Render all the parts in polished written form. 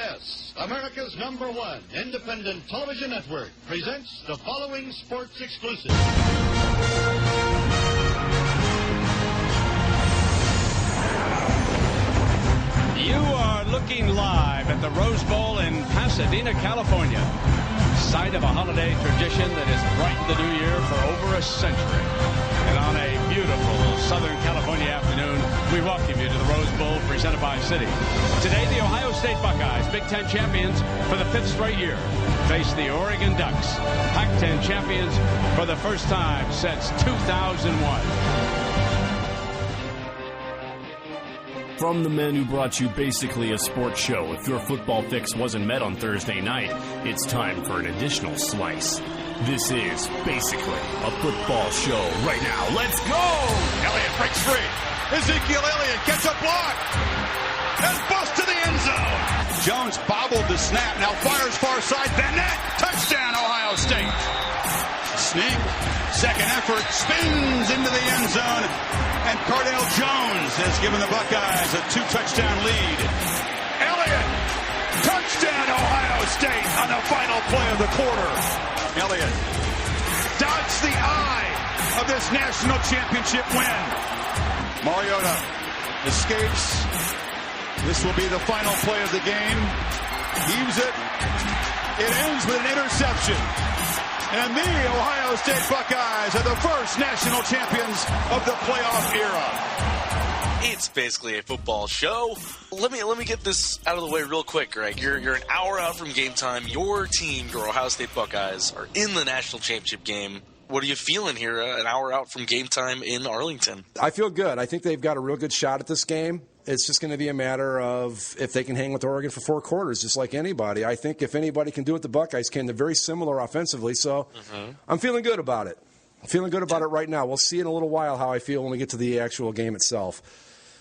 CBS, America's #1 independent television network, presents the following sports exclusive. You are looking live at the Rose Bowl in Pasadena, California, site of a holiday tradition that has brightened the new year for over a century. And on a beautiful Southern California afternoon, we welcome you to the Rose Bowl presented by Citi. Today, the Ohio State Buckeyes, Big Ten champions for the 5th straight year, face the Oregon Ducks, Pac-10 champions for the first time since 2001. From the men who brought you basically a sports show, if your football fix wasn't met on Thursday night, it's time for an additional slice. This is basically a football show right now. Let's go! Elliott breaks free. Ezekiel Elliott gets a block and busts to the end zone. Jones bobbled the snap, now fires far side. Bennett, touchdown Ohio State. Sneak, second effort, spins into the end zone. And Cardale Jones has given the Buckeyes a 2-touchdown lead. Elliott, touchdown Ohio State on the final play of the quarter. Elliott dodged the eye of this national championship win. Mariota escapes. This will be the final play of the game. Heaves it. It ends with an interception. And the Ohio State Buckeyes are the first national champions of the playoff era. It's basically a football show. Let me get this out of the way real quick, Greg. You're an hour out from game time. Your team, your Ohio State Buckeyes, are in the national championship game. What are you feeling here an hour out from game time in Arlington? I feel good. I think they've got a real good shot at this game. It's just going to be a matter of if they can hang with Oregon for 4 quarters, just like anybody. I think if anybody can do it, the Buckeyes can. They're very similar offensively, so I'm feeling good about it. I'm feeling good about it right now. We'll see in a little while how I feel when we get to the actual game itself.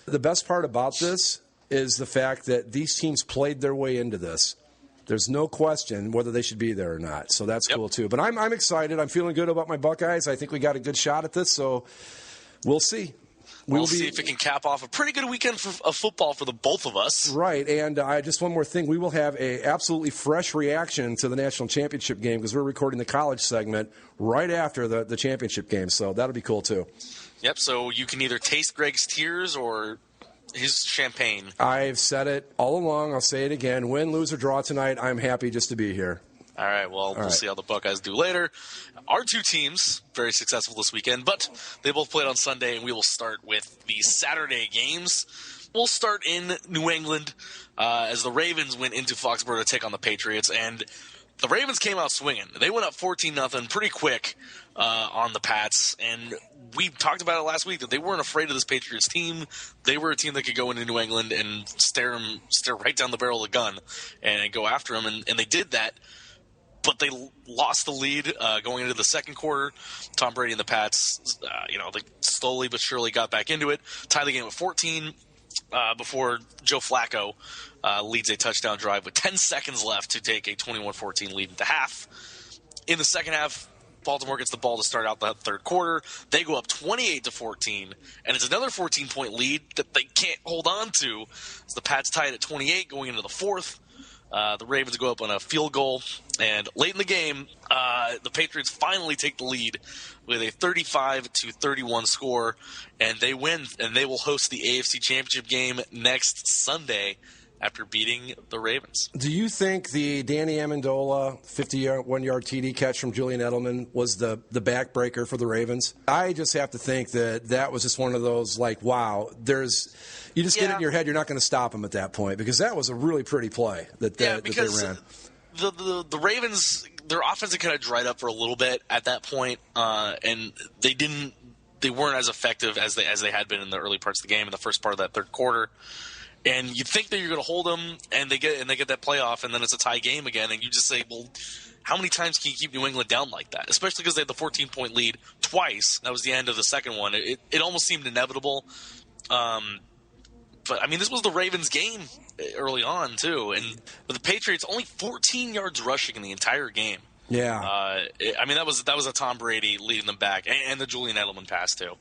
The best part about this is the fact that these teams played their way into this. There's no question whether they should be there or not, so that's cool too. But I'm excited. I'm feeling good about my Buckeyes. I think we got a good shot at this, so we'll see. We'll see if it can cap off a pretty good weekend of football for the both of us. Right, and just one more thing. We will have a absolutely fresh reaction to the national championship game because we're recording the college segment right after the championship game, so that'll be cool too. Yep, so you can either taste Greg's tears or his champagne. I've said it all along. I'll say it again. Win, lose, or draw tonight, I'm happy just to be here. All right, well, we'll see how the Buckeyes do later. Our two teams, very successful this weekend, but they both played on Sunday, and we will start with the Saturday games. We'll start in New England as the Ravens went into Foxborough to take on the Patriots, and the Ravens came out swinging. They went up 14-0 pretty quick on the Pats, and we talked about it last week that they weren't afraid of this Patriots team. They were a team that could go into New England and stare right down the barrel of the gun and go after them, and they did that. But they lost the lead going into the second quarter. Tom Brady and the Pats, they slowly but surely got back into it. Tied the game at 14 before Joe Flacco leads a touchdown drive with 10 seconds left to take a 21-14 lead into half. In the second half, Baltimore gets the ball to start out the third quarter. They go up 28-14, and it's another 14-point lead that they can't hold on to. As the Pats tie it at 28 going into the fourth. The Ravens go up on a field goal, and late in the game, the Patriots finally take the lead with a 35-31 score, and they win, and they will host the AFC Championship game next Sunday after beating the Ravens. Do you think the Danny Amendola 51-yard TD catch from Julian Edelman was the backbreaker for the Ravens? I just have to think that was just one of those, like, wow, you just get it in your head, you're not going to stop them at that point, because that was a really pretty play that they ran. The Ravens, their offense had kind of dried up for a little bit at that point, and they weren't as effective as they had been in the early parts of the game in the first part of that third quarter. And you think that you're going to hold them, and they get that playoff, and then it's a tie game again, and you just say, well, how many times can you keep New England down like that? Especially because they had the 14-point lead twice. That was the end of the second one. It almost seemed inevitable. But, I mean, this was the Ravens' game early on, too. But the Patriots, only 14 yards rushing in the entire game. Yeah. That was a Tom Brady leading them back, and the Julian Edelman pass, too.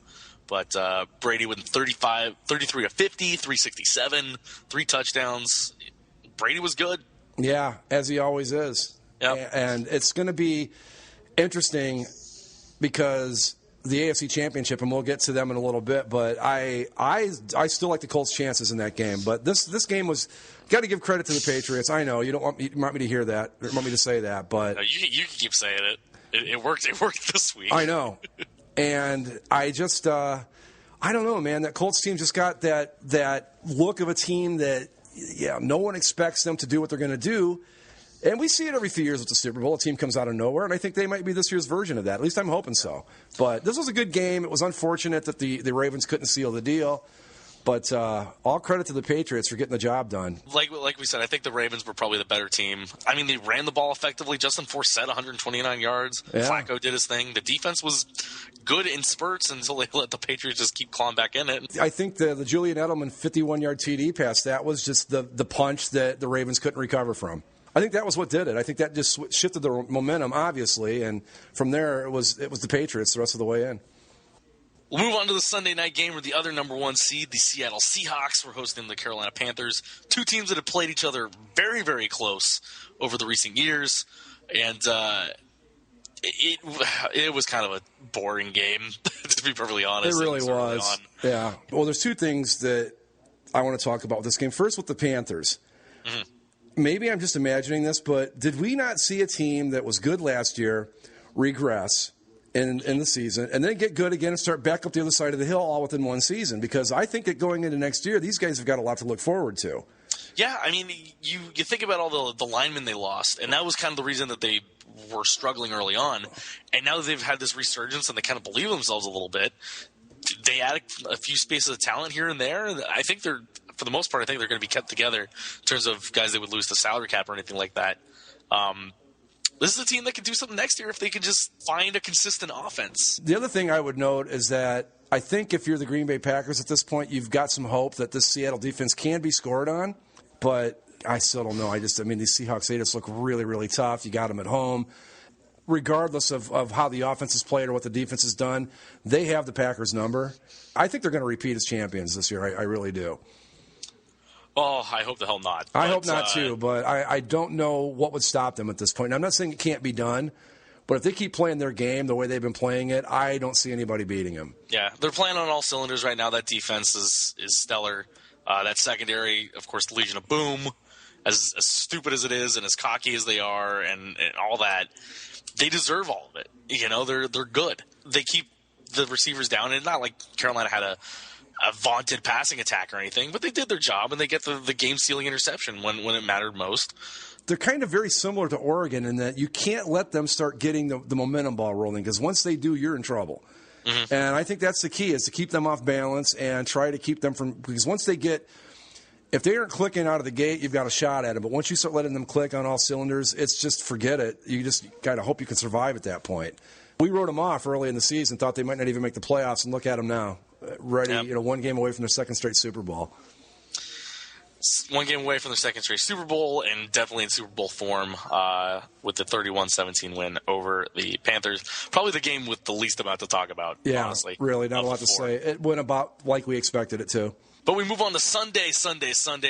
But Brady with 33 of 50, 367, 3 touchdowns. Brady was good. Yeah, as he always is. Yep. And it's going to be interesting because the AFC Championship, and we'll get to them in a little bit, but I still like the Colts' chances in that game. But this game was got to give credit to the Patriots. I know you want me to hear that, or want me to say that, but no, you can keep saying it. It worked. It worked this week. I know, and I just I don't know, man. That Colts team just got that look of a team that no one expects them to do what they're going to do. And we see it every few years with the Super Bowl. A team comes out of nowhere, and I think they might be this year's version of that. At least I'm hoping so. But this was a good game. It was unfortunate that the Ravens couldn't seal the deal. But all credit to the Patriots for getting the job done. Like we said, I think the Ravens were probably the better team. I mean, they ran the ball effectively. Justin Forsett, 129 yards. Yeah. Flacco did his thing. The defense was good in spurts until they let the Patriots just keep clawing back in it. I think the Julian Edelman 51-yard TD pass, that was just the punch that the Ravens couldn't recover from. I think that was what did it. I think that just shifted the momentum, obviously, and from there it was the Patriots the rest of the way in. We'll move on to the Sunday night game where the other number one seed, the Seattle Seahawks, were hosting the Carolina Panthers. Two teams that have played each other very, very close over the recent years, and it was kind of a boring game, to be perfectly honest. It really was. Yeah. Well, there's two things that I want to talk about with this game. First, with the Panthers. Mm-hmm. Maybe I'm just imagining this, but did we not see a team that was good last year regress in the season and then get good again and start back up the other side of the hill all within one season? Because I think that going into next year, these guys have got a lot to look forward to. Yeah, I mean, you think about all the linemen they lost, and that was kind of the reason that they were struggling early on. And now that they've had this resurgence and they kind of believe themselves a little bit, they add a few spaces of talent here and there. I think they're, for the most part, I think they're going to be kept together in terms of guys that would lose the salary cap or anything like that. This is a team that can do something next year if they can just find a consistent offense. The other thing I would note is that I think if you're the Green Bay Packers at this point, you've got some hope that this Seattle defense can be scored on, but I still don't know. These Seahawks, they just look really, really tough. You got them at home. Regardless of how the offense has played or what the defense has done, they have the Packers' number. I think they're going to repeat as champions this year. I really do. Oh, I hope the hell not. I hope not, too, but I don't know what would stop them at this point. Now, I'm not saying it can't be done, but if they keep playing their game the way they've been playing it, I don't see anybody beating them. Yeah, they're playing on all cylinders right now. That defense is stellar. That secondary, of course, the Legion of Boom, as stupid as it is and as cocky as they are and all that, they deserve all of it. You know, they're good. They keep the receivers down, and it's not like Carolina had a vaunted passing attack or anything, but they did their job, and they get the game-sealing interception when it mattered most. They're kind of very similar to Oregon in that you can't let them start getting the momentum ball rolling, because once they do, you're in trouble. Mm-hmm. And I think that's the key, is to keep them off balance and try to keep them from – because once they get – if they aren't clicking out of the gate, you've got a shot at them. But once you start letting them click on all cylinders, it's just forget it. You just kind of hope you can survive at that point. We wrote them off early in the season, thought they might not even make the playoffs, and look at them now. Ready, yep. One game away from their second straight Super Bowl. One game away from their second straight Super Bowl, and definitely in Super Bowl form with the 31-17 win over the Panthers. Probably the game with the least amount to talk about, honestly. Really, not a lot to say. It went about like we expected it to. But we move on to Sunday,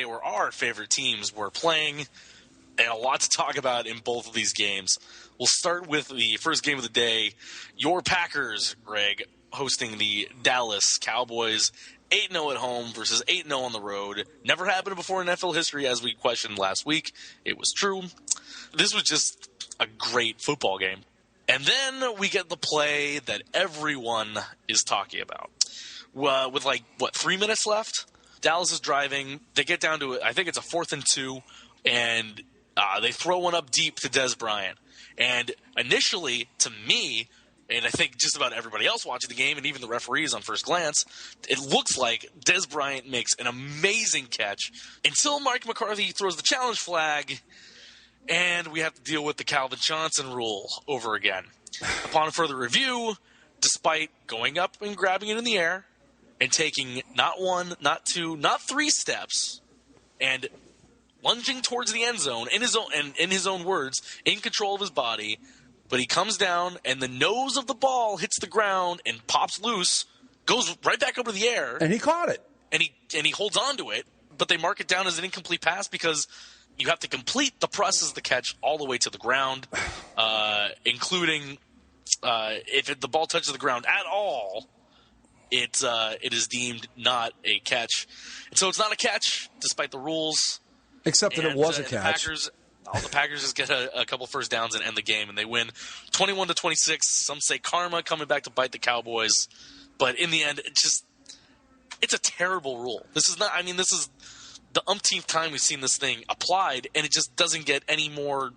where our favorite teams were playing, and a lot to talk about in both of these games. We'll start with the first game of the day. Your Packers, Greg, hosting the Dallas Cowboys, 8-0 at home versus 8-0 on the road. Never happened before in NFL history, as we questioned last week. It was true. This was just a great football game. And then we get the play that everyone is talking about. With 3 minutes left? Dallas is driving. They get down to, I think it's a 4th and 2, and they throw one up deep to Dez Bryant. And initially, to me, and I think just about everybody else watching the game and even the referees on first glance, it looks like Dez Bryant makes an amazing catch until Mike McCarthy throws the challenge flag, and we have to deal with the Calvin Johnson rule over again. Upon further review, despite going up and grabbing it in the air and taking not 1, not 2, not 3 steps and lunging towards the end zone in his own words, in control of his body, but he comes down and the nose of the ball hits the ground and pops loose, goes right back up to the air. And he caught it. And he holds on to it, but they mark it down as an incomplete pass because you have to complete the process of the catch all the way to the ground, including if the ball touches the ground at all, it is deemed not a catch. And so it's not a catch, despite the rules. Except that it was a catch. The Packers just get a couple first downs and end the game, and they win 21-26. Some say karma coming back to bite the Cowboys. But in the end, it's a terrible rule. This is the umpteenth time we've seen this thing applied, and it just doesn't get any more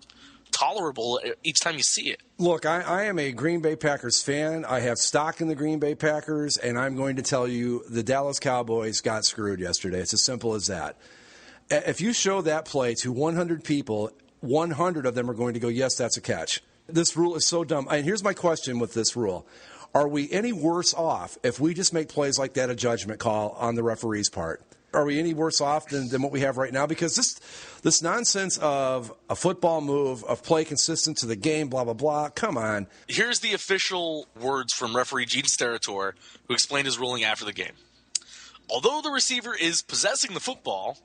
tolerable each time you see it. Look, I am a Green Bay Packers fan. I have stock in the Green Bay Packers, and I'm going to tell you the Dallas Cowboys got screwed yesterday. It's as simple as that. If you show that play to 100 people, 100 of them are going to go, yes, that's a catch. This rule is so dumb. And here's my question with this rule. Are we any worse off if we just make plays like that a judgment call on the referee's part? Are we any worse off than what we have right now? Because this nonsense of a football move, of play consistent to the game, blah, blah, blah, come on. Here's the official words from referee Gene Steratore, who explained his ruling after the game. Although the receiver is possessing the football,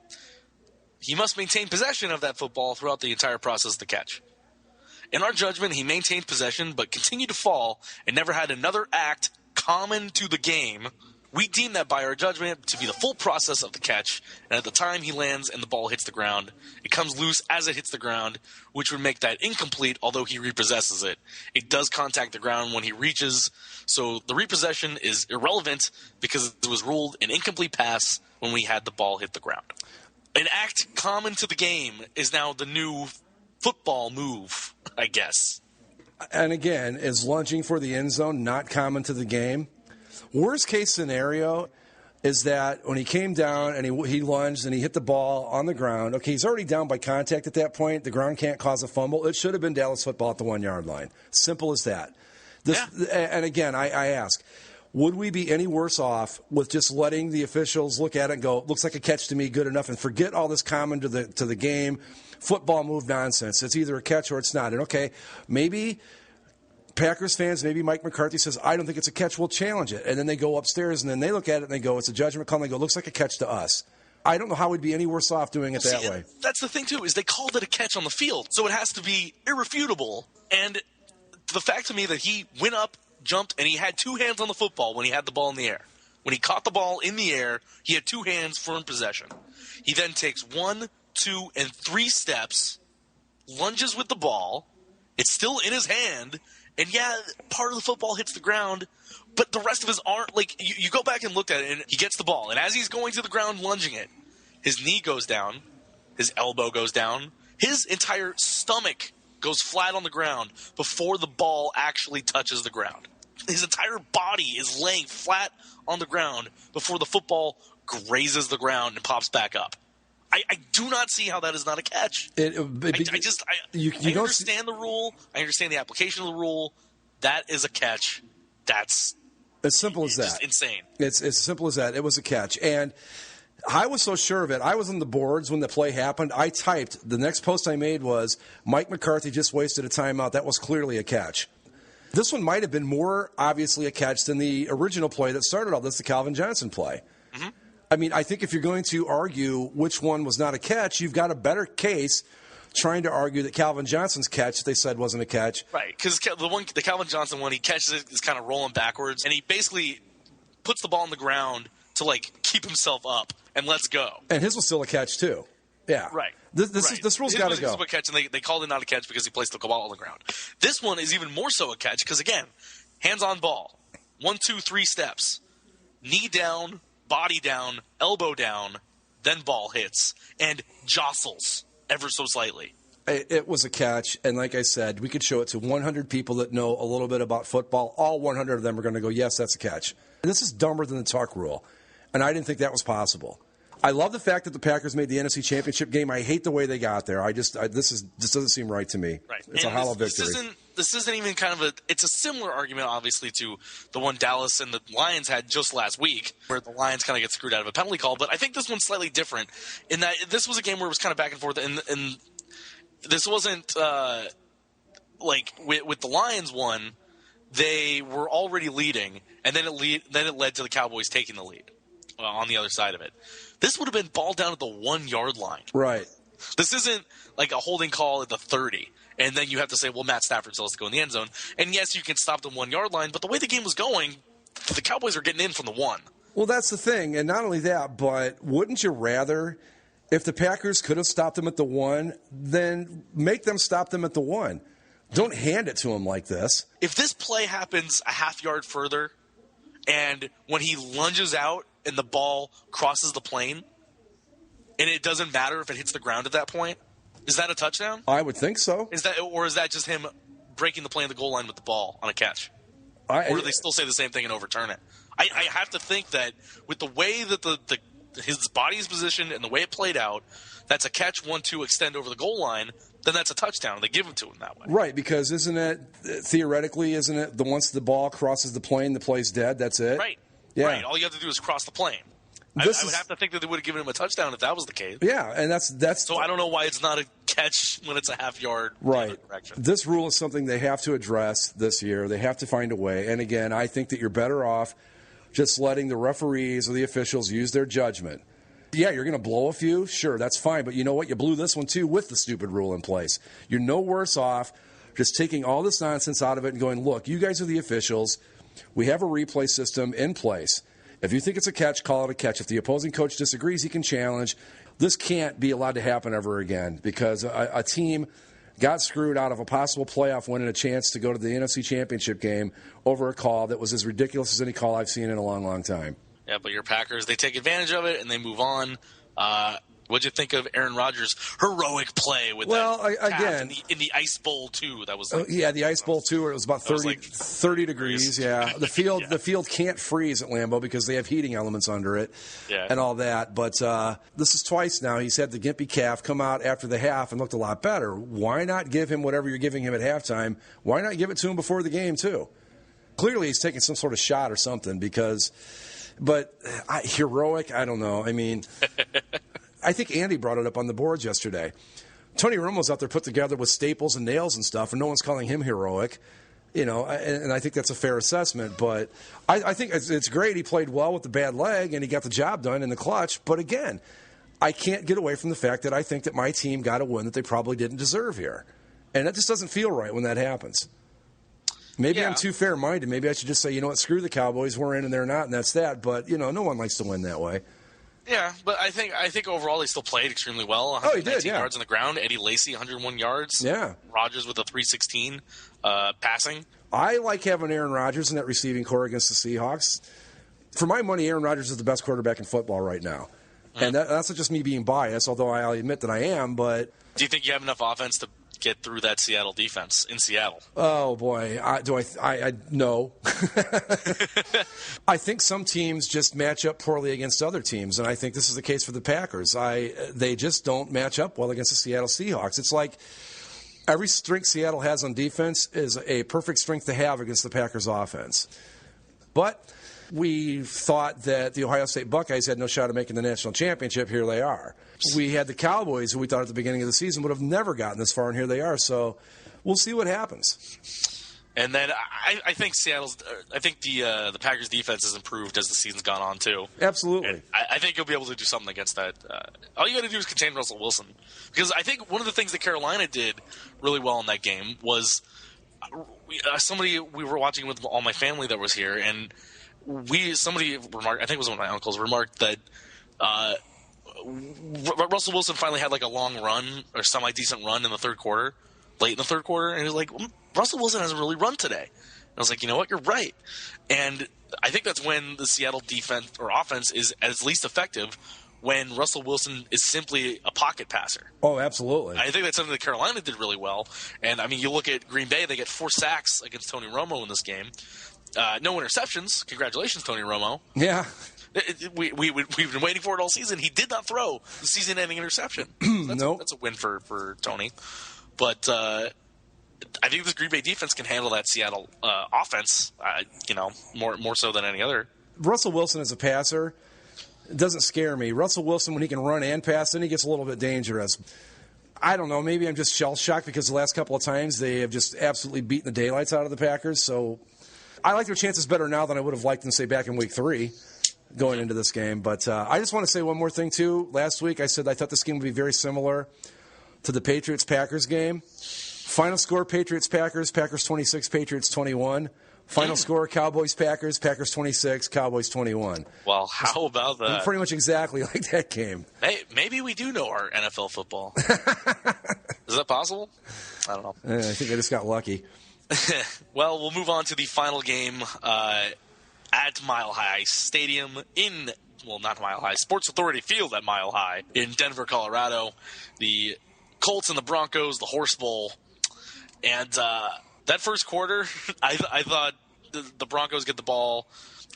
he must maintain possession of that football throughout the entire process of the catch. In our judgment, he maintained possession but continued to fall and never had another act common to the game. We deem that by our judgment to be the full process of the catch, and at the time he lands and the ball hits the ground, it comes loose as it hits the ground, which would make that incomplete, although he repossesses it. It does contact the ground when he reaches, so the repossession is irrelevant because it was ruled an incomplete pass when we had the ball hit the ground. An act common to the game is now the new football move, I guess. And again, is lunging for the end zone not common to the game? Worst case scenario is that when he came down and he lunged and he hit the ball on the ground, okay, he's already down by contact at that point. The ground can't cause a fumble. It should have been Dallas football at the 1-yard line. Simple as that. And again, I ask, would we be any worse off with just letting the officials look at it and go, looks like a catch to me, good enough, and forget all this common to the game, football move nonsense? It's either a catch or it's not. And okay, maybe Packers fans, maybe Mike McCarthy says, I don't think it's a catch, we'll challenge it. And then they go upstairs and then they look at it and they go, it's a judgment call, and they go, looks like a catch to us. I don't know how we'd be any worse off doing it that way. That's the thing, too, is they called it a catch on the field, so it has to be irrefutable. And the fact to me that he went up, jumped, and he had two hands on the football when he had the ball in the air. When he caught the ball in the air, he had two hands firm possession. He then takes 1, 2, and 3 steps, lunges with the ball. It's still in his hand. And yeah, part of the football hits the ground, but the rest of his arm, like, you go back and look at it, and he gets the ball. And as he's going to the ground lunging it, his knee goes down, his elbow goes down, his entire stomach goes flat on the ground before the ball actually touches the ground. His entire body is laying flat on the ground before the football grazes the ground and pops back up. I do not see how that is not a catch. I understand the rule. I understand the application of the rule. That is a catch. That's as simple as that. Just insane. It's as simple as that. It was a catch. And I was so sure of it. I was on the boards when the play happened. I typed. The next post I made was, Mike McCarthy just wasted a timeout. That was clearly a catch. This one might have been more obviously a catch than the original play that started all this, the Calvin Johnson play. Mm-hmm. I mean, I think if you're going to argue which one was not a catch, you've got a better case trying to argue that Calvin Johnson's catch they said wasn't a catch. Right, because the Calvin Johnson one, he catches it, is kind of rolling backwards, and he basically puts the ball on the ground to, like, keep himself up and let's go. And his was still a catch, too. Yeah. Right. This rule's got to go. His was a catch, and they called it not a catch because he placed the ball on the ground. This one is even more so a catch because, again, hands on ball, 1, 2, 3 steps, knee down, body down, elbow down, then ball hits, and jostles ever so slightly. It was a catch, and like I said, we could show it to 100 people that know a little bit about football. All 100 of them are going to go, yes, that's a catch. And this is dumber than the tuck rule, and I didn't think that was possible. I love the fact that the Packers made the NFC Championship game. I hate the way they got there. This doesn't seem right to me. Right. It's a hollow victory. This isn't even kind of it's a similar argument, obviously, to the one Dallas and the Lions had just last week, where the Lions kind of get screwed out of a penalty call. But I think this one's slightly different in that this was a game where it was kind of back and forth, and this wasn't like with the Lions one, they were already leading, and then it led to the Cowboys taking the lead on the other side of it. This would have been ball down at the 1-yard line. Right. This isn't like a holding call at the 30, and then you have to say, well, Matt Stafford still has to go in the end zone. And yes, you can stop the 1 yard line, but the way the game was going, the Cowboys are getting in from the 1. Well, that's the thing. And not only that, but wouldn't you rather, if the Packers could have stopped them at the 1, then make them stop them at the 1. Don't hand it to them like this. If this play happens a half yard further, and when he lunges out and the ball crosses the plane, and it doesn't matter if it hits the ground at that point, is that a touchdown? I would think so. Is that just him breaking the play on the goal line with the ball on a catch? Or do they still say the same thing and overturn it? I have to think that with the way that his body's positioned and the way it played out, that's a catch, 1-2, extend over the goal line, then that's a touchdown. They give it to him that way. Right, because theoretically, isn't it the once the ball crosses the plane, the play's dead, that's it? Right. Yeah. Right. All you have to do is cross the plane. I would have to think that they would have given him a touchdown if that was the case. Yeah, and that's so I don't know why it's not a catch when it's a half yard. Right. This rule is something they have to address this year. They have to find a way. And again, I think that you're better off just letting the referees or the officials use their judgment. Yeah, you're going to blow a few. Sure, that's fine. But you know what? You blew this one, too, with the stupid rule in place. You're no worse off just taking all this nonsense out of it and going, look, you guys are the officials. We have a replay system in place. If you think it's a catch, call it a catch. If the opposing coach disagrees, he can challenge. This can't be allowed to happen ever again because a team got screwed out of a possible playoff win and a chance to go to the NFC Championship game over a call that was as ridiculous as any call I've seen in a long, long time. Yeah, but your Packers, they take advantage of it and they move on. What'd you think of Aaron Rodgers' heroic play with again in the Ice Bowl too? That was the Ice Bowl too, where it was about 30 degrees. Yeah, the field can't freeze at Lambeau because they have heating elements under it, and all that. But this is twice now. He's had the gimpy calf come out after the half and looked a lot better. Why not give him whatever you're giving him at halftime? Why not give it to him before the game too? Clearly, he's taking some sort of shot or something because. But heroic, I don't know. I mean. I think Andy brought it up on the boards yesterday. Tony Romo's out there put together with staples and nails and stuff, and no one's calling him heroic. And I think that's a fair assessment. But I think it's great. He played well with the bad leg, and he got the job done in the clutch. But again, I can't get away from the fact that I think that my team got a win that they probably didn't deserve here. And that just doesn't feel right when that happens. Maybe I'm too fair-minded. Maybe I should just say, you know what, screw the Cowboys. We're in and they're not, and that's that. But, no one likes to win that way. Yeah, but I think overall they still played extremely well. 119 yards on the ground. Eddie Lacy, 101 yards. Yeah. Rodgers with a 316 passing. I like having Aaron Rodgers in that receiving core against the Seahawks. For my money, Aaron Rodgers is the best quarterback in football right now. And that's not just me being biased, although I'll admit that I am. But do you think you have enough offense to get through that Seattle defense in Seattle? Oh, boy. No. I think some teams just match up poorly against other teams, and I think this is the case for the Packers. They just don't match up well against the Seattle Seahawks. It's like every strength Seattle has on defense is a perfect strength to have against the Packers offense. But we thought that the Ohio State Buckeyes had no shot at making the national championship. Here they are. We had the Cowboys, who we thought at the beginning of the season would have never gotten this far, and here they are. So we'll see what happens. And then I think the Packers' defense has improved as the season's gone on too. Absolutely. And I think you'll be able to do something against that. All you got to do is contain Russell Wilson, because I think one of the things that Carolina did really well in that game was we were watching with all my family that was here, and somebody remarked, I think it was one of my uncles, remarked that Russell Wilson finally had like a long run or semi-decent run in the third quarter, late in the third quarter, and he was like, Russell Wilson hasn't really run today. And I was like, you know what, you're right. And I think that's when the Seattle defense or offense is at its least effective, when Russell Wilson is simply a pocket passer. Oh, absolutely. I think that's something that Carolina did really well. And, I mean, you look at Green Bay, they get 4 sacks against Tony Romo in this game. No interceptions. Congratulations, Tony Romo. Yeah. We've been waiting for it all season. He did not throw the season-ending interception. That's a win for Tony. But I think this Green Bay defense can handle that Seattle offense, more so than any other. Russell Wilson as a passer, it doesn't scare me. Russell Wilson, when he can run and pass, then he gets a little bit dangerous. I don't know. Maybe I'm just shell-shocked because the last couple of times they have just absolutely beaten the daylights out of the Packers. So I like their chances better now than I would have liked them, say, back in week 3. going into this game. But I just want to say one more thing, too. Last week I said I thought this game would be very similar to the Patriots-Packers game. Final score, Patriots-Packers, Packers 26, Patriots 21. Final score, Cowboys-Packers, Packers 26, Cowboys 21. Well, how about that? Pretty much exactly like that game. Hey, maybe we do know our NFL football. Is that possible? I don't know. I think I just got lucky. Well, we'll move on to the final game at Mile High Stadium not Mile High, Sports Authority Field at Mile High in Denver, Colorado. The Colts and the Broncos, the Horse Bowl. And that first quarter, I thought the Broncos get the ball,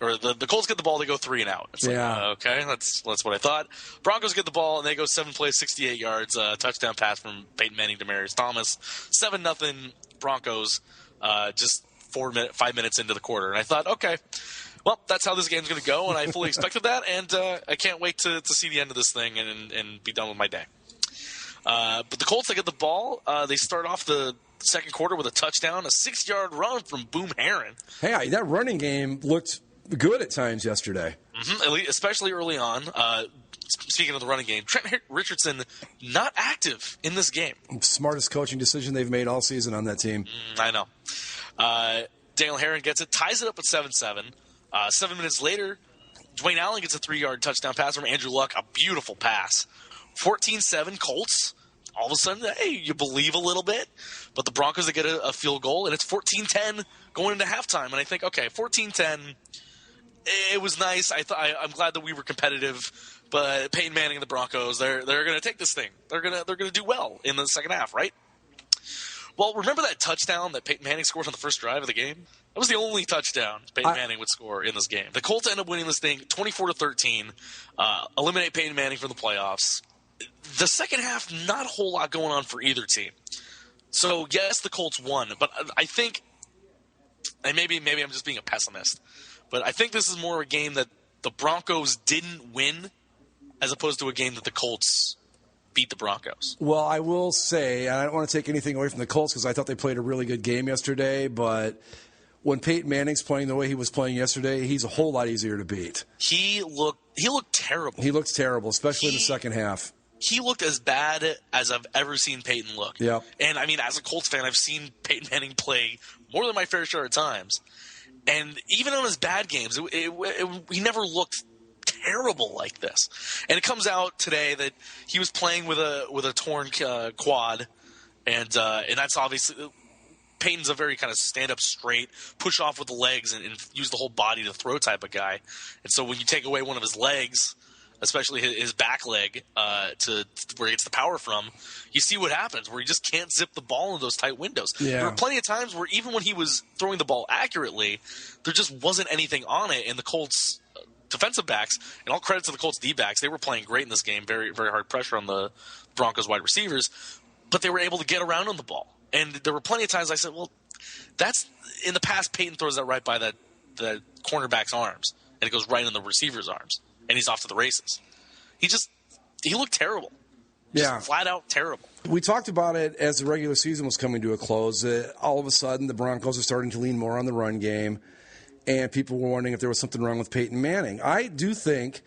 or the Colts get the ball, they go 3 and out. It's okay, that's what I thought. Broncos get the ball, and they go 7 plays, 68 yards, touchdown pass from Peyton Manning to Demarius Thomas. 7-0 Broncos, just 5 minutes into the quarter. And I thought, okay, well, that's how this game's going to go, and I fully expected that, and I can't wait to see the end of this thing and be done with my day. But the Colts, they get the ball. They start off the second quarter with a touchdown, a 6-yard run from Boom Herron. Hey, that running game looked good at times yesterday. Mm-hmm, especially early on. Speaking of the running game, Trent Richardson not active in this game. Smartest coaching decision they've made all season on that team. I know. Daniel Herron gets it, ties it up at 7-7. 7 minutes later, Dwayne Allen gets a 3-yard touchdown pass from Andrew Luck, a beautiful pass. 14-7 Colts. All of a sudden, hey, you believe a little bit. But the Broncos, they get a field goal, and it's 14-10 going into halftime. And I think, okay, 14-10, it was nice. I'm glad that we were competitive. But Peyton Manning and the Broncos, they're going to take this thing. They're going to do well in the second half, right? Well, remember that touchdown that Peyton Manning scored on the first drive of the game? That was the only touchdown Peyton Manning would score in this game. The Colts end up winning this thing 24-13, eliminate Peyton Manning from the playoffs. The second half, not a whole lot going on for either team. So, yes, the Colts won, but I think, and maybe I'm just being a pessimist, but I think this is more a game that the Broncos didn't win as opposed to a game that the Colts beat the Broncos. Well, I will say, and I don't want to take anything away from the Colts because I thought they played a really good game yesterday, but when Peyton Manning's playing the way he was playing yesterday, he's a whole lot easier to beat. He looked terrible. He looked terrible, especially in the second half. He looked as bad as I've ever seen Peyton look. Yep. And, I mean, as a Colts fan, I've seen Peyton Manning play more than my fair share of times. And even on his bad games, he never looked terrible like this. And it comes out today that he was playing with a torn quad, and that's obviously Peyton's a very kind of stand up straight, push off with the legs, and use the whole body to throw type of guy. And so when you take away one of his legs, especially his back leg, to where he gets the power from, you see what happens, where he just can't zip the ball in those tight windows. Yeah. There were plenty of times where even when he was throwing the ball accurately, there just wasn't anything on it, and the Colts defensive backs, and all credit to the Colts D-backs, they were playing great in this game, very, very hard pressure on the Broncos wide receivers, but they were able to get around on the ball. And there were plenty of times I said, well, that's – in the past, Peyton throws that right by the cornerback's arms, and it goes right in the receiver's arms, and he's off to the races. He looked terrible. Just flat out terrible. We talked about it as the regular season was coming to a close. All of a sudden, the Broncos are starting to lean more on the run game, and people were wondering if there was something wrong with Peyton Manning. I do think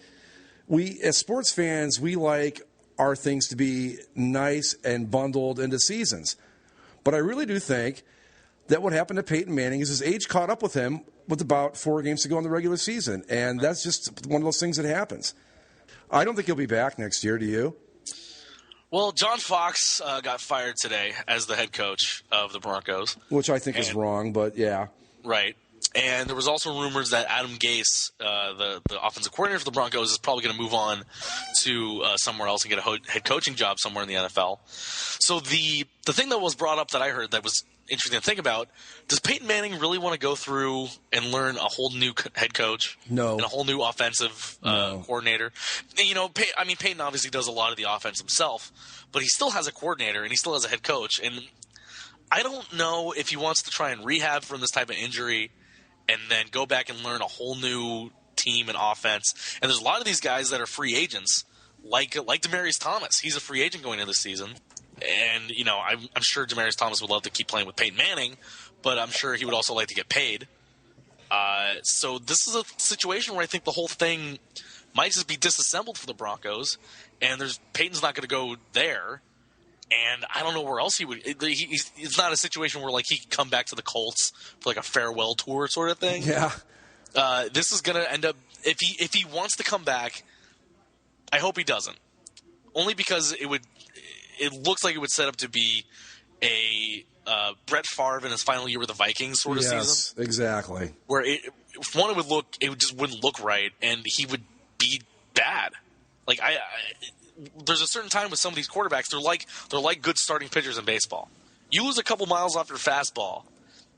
we, as sports fans, we like our things to be nice and bundled into seasons. But I really do think that what happened to Peyton Manning is his age caught up with him with about 4 games to go in the regular season, and that's just one of those things that happens. I don't think he'll be back next year, do you? Well, John Fox got fired today as the head coach of the Broncos. Which I think is wrong, but yeah. Right. And there was also rumors that Adam Gase, the offensive coordinator for the Broncos, is probably going to move on to somewhere else and get a head coaching job somewhere in the NFL. So the thing that was brought up that I heard that was interesting to think about, does Peyton Manning really want to go through and learn a whole new head coach? No. And a whole new offensive coordinator? You know, Peyton obviously does a lot of the offense himself, but he still has a coordinator and he still has a head coach. And I don't know if he wants to try and rehab from this type of injury and then go back and learn a whole new team and offense. And there's a lot of these guys that are free agents, like Demarius Thomas. He's a free agent going into this season. And, you know, I'm sure Demarius Thomas would love to keep playing with Peyton Manning, but I'm sure he would also like to get paid. So this is a situation where I think the whole thing might just be disassembled for the Broncos, and Peyton's not going to go there. And I don't know where else he would. It's not a situation where like he could come back to the Colts for like a farewell tour sort of thing. Yeah. This is going to end up if he wants to come back. I hope he doesn't. Only because it looks like it would set up to be a Brett Favre in his final year with the Vikings sort of season. Yes, exactly. Where it just wouldn't look right, and he would be bad. Like there's a certain time with some of these quarterbacks, they're like good starting pitchers in baseball. You lose a couple miles off your fastball,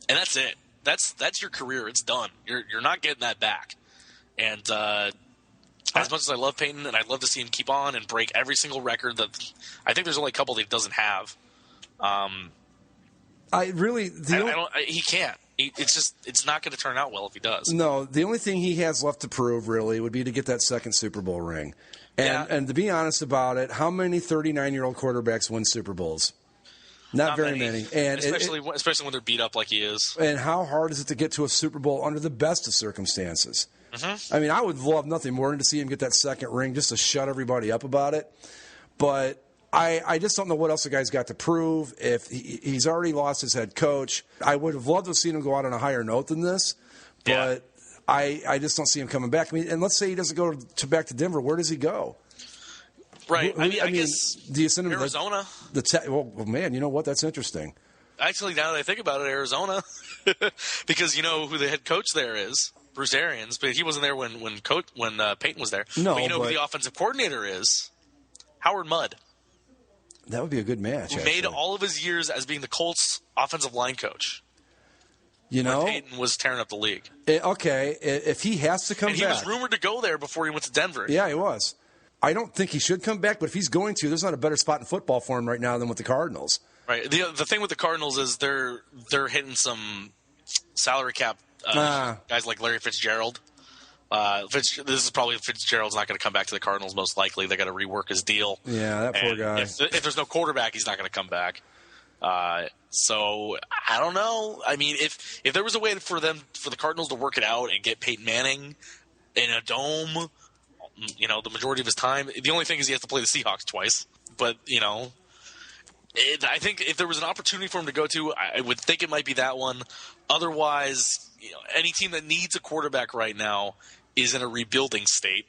and that's it. That's your career. It's done. You're not getting that back. And as much as I love Peyton, and I'd love to see him keep on and break every single record that I think there's only a couple that he doesn't have. He can't. It's not going to turn out well if he does. No, the only thing he has left to prove really would be to get that second Super Bowl ring. And to be honest about it, how many 39-year-old quarterbacks win Super Bowls? Not very many. And especially when they're beat up like he is. And how hard is it to get to a Super Bowl under the best of circumstances? Mm-hmm. I mean, I would love nothing more than to see him get that second ring just to shut everybody up about it. But I just don't know what else the guy's got to prove. If he's already lost his head coach, I would have loved to have seen him go out on a higher note than this. But I just don't see him coming back. I mean, and let's say he doesn't go back to Denver. Where does he go? Right. I guess do you send him Arizona? Well, man, you know what? That's interesting. Actually, now that I think about it, Arizona, because you know who the head coach there is, Bruce Arians, but he wasn't there when Peyton was there. No, but you know who the offensive coordinator is? Howard Mudd. That would be a good match. Who made all of his years as being the Colts offensive line coach. You know, Peyton was tearing up the league. Okay, if he has to come back, he was rumored to go there before he went to Denver. Yeah, he was. I don't think he should come back, but if he's going to, there's not a better spot in football for him right now than with the Cardinals. Right. The thing with the Cardinals is they're hitting some salary cap guys like Larry Fitzgerald. This is probably Fitzgerald's not going to come back to the Cardinals most likely. They got to rework his deal. Yeah, that poor guy. If there's no quarterback, he's not going to come back. So I don't know. I mean, if there was a way for the Cardinals to work it out and get Peyton Manning in a dome, you know, the majority of his time. The only thing is he has to play the Seahawks twice. But, you know, I think if there was an opportunity for him to go to, I would think it might be that one. Otherwise, you know, any team that needs a quarterback right now is in a rebuilding state.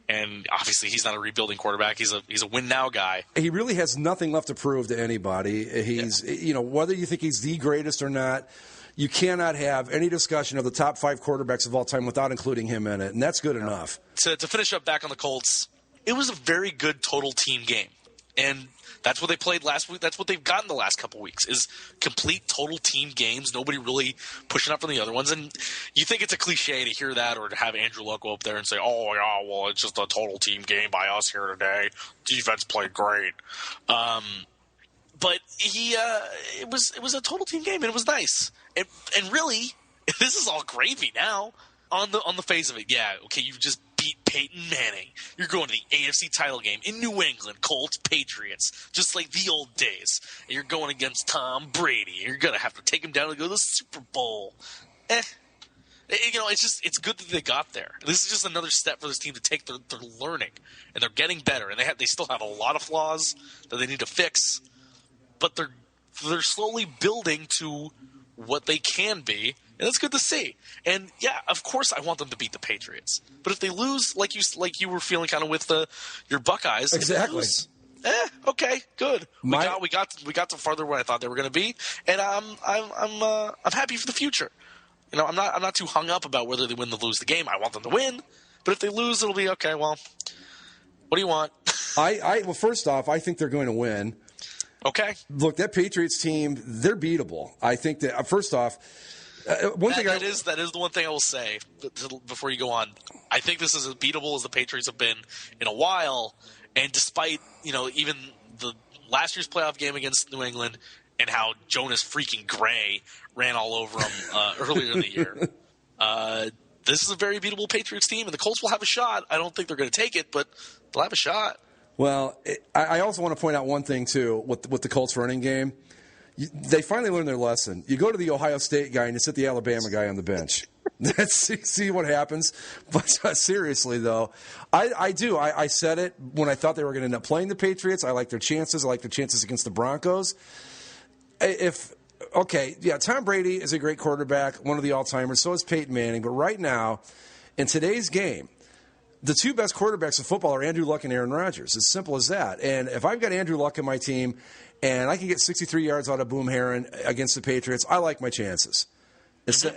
And obviously he's not a rebuilding quarterback. He's a win-now guy. He really has nothing left to prove to anybody. You know, whether you think he's the greatest or not, you cannot have any discussion of the top 5 quarterbacks of all time without including him in it, and that's good enough. To finish up back on the Colts, it was a very good total team game, and that's what they played last week. That's what they've gotten the last couple weeks is complete total team games, nobody really pushing up from the other ones. And you think it's a cliche to hear that or to have Andrew Luck go up there and say, oh, yeah, well, it's just a total team game by us here today. Defense played great. But it was a total team game, and it was nice. And really, this is all gravy now on the face of it. Yeah, okay, you just beat Peyton Manning. You're going to the AFC title game in New England, Colts, Patriots, just like the old days. And you're going against Tom Brady. You're going to have to take him down to go to the Super Bowl. You know, it's good that they got there. This is just another step for this team to take. They're learning, and they're getting better. And they still have a lot of flaws that they need to fix, but they're slowly building to what they can be, and that's good to see. And yeah, of course, I want them to beat the Patriots. But if they lose, like you were feeling kind of with your Buckeyes, exactly. Okay, good. We got to farther where I thought they were going to be, and I'm happy for the future. You know, I'm not too hung up about whether they win or lose the game. I want them to win, but if they lose, it'll be okay. Well, what do you want? Well, first off, I think they're going to win. Okay. Look, that Patriots team, they're beatable. I think that, first off, that is the one thing I will say before you go on. I think this is as beatable as the Patriots have been in a while, and despite, you know, even the last year's playoff game against New England and how Jonas freaking Gray ran all over them earlier in the year, this is a very beatable Patriots team, and the Colts will have a shot. I don't think they're going to take it, but they'll have a shot. Well, I also want to point out one thing, too, with the Colts running game. They finally learned their lesson. You go to the Ohio State guy and you sit the Alabama guy on the bench. Let's see what happens. But seriously, though, I do. I said it when I thought they were going to end up playing the Patriots. I like their chances. I like their chances against the Broncos. Tom Brady is a great quarterback, one of the all-timers. So is Peyton Manning. But right now, in today's game, the two best quarterbacks in football are Andrew Luck and Aaron Rodgers. As simple as that. And if I've got Andrew Luck in my team and I can get 63 yards out of Boom Herron against the Patriots, I like my chances.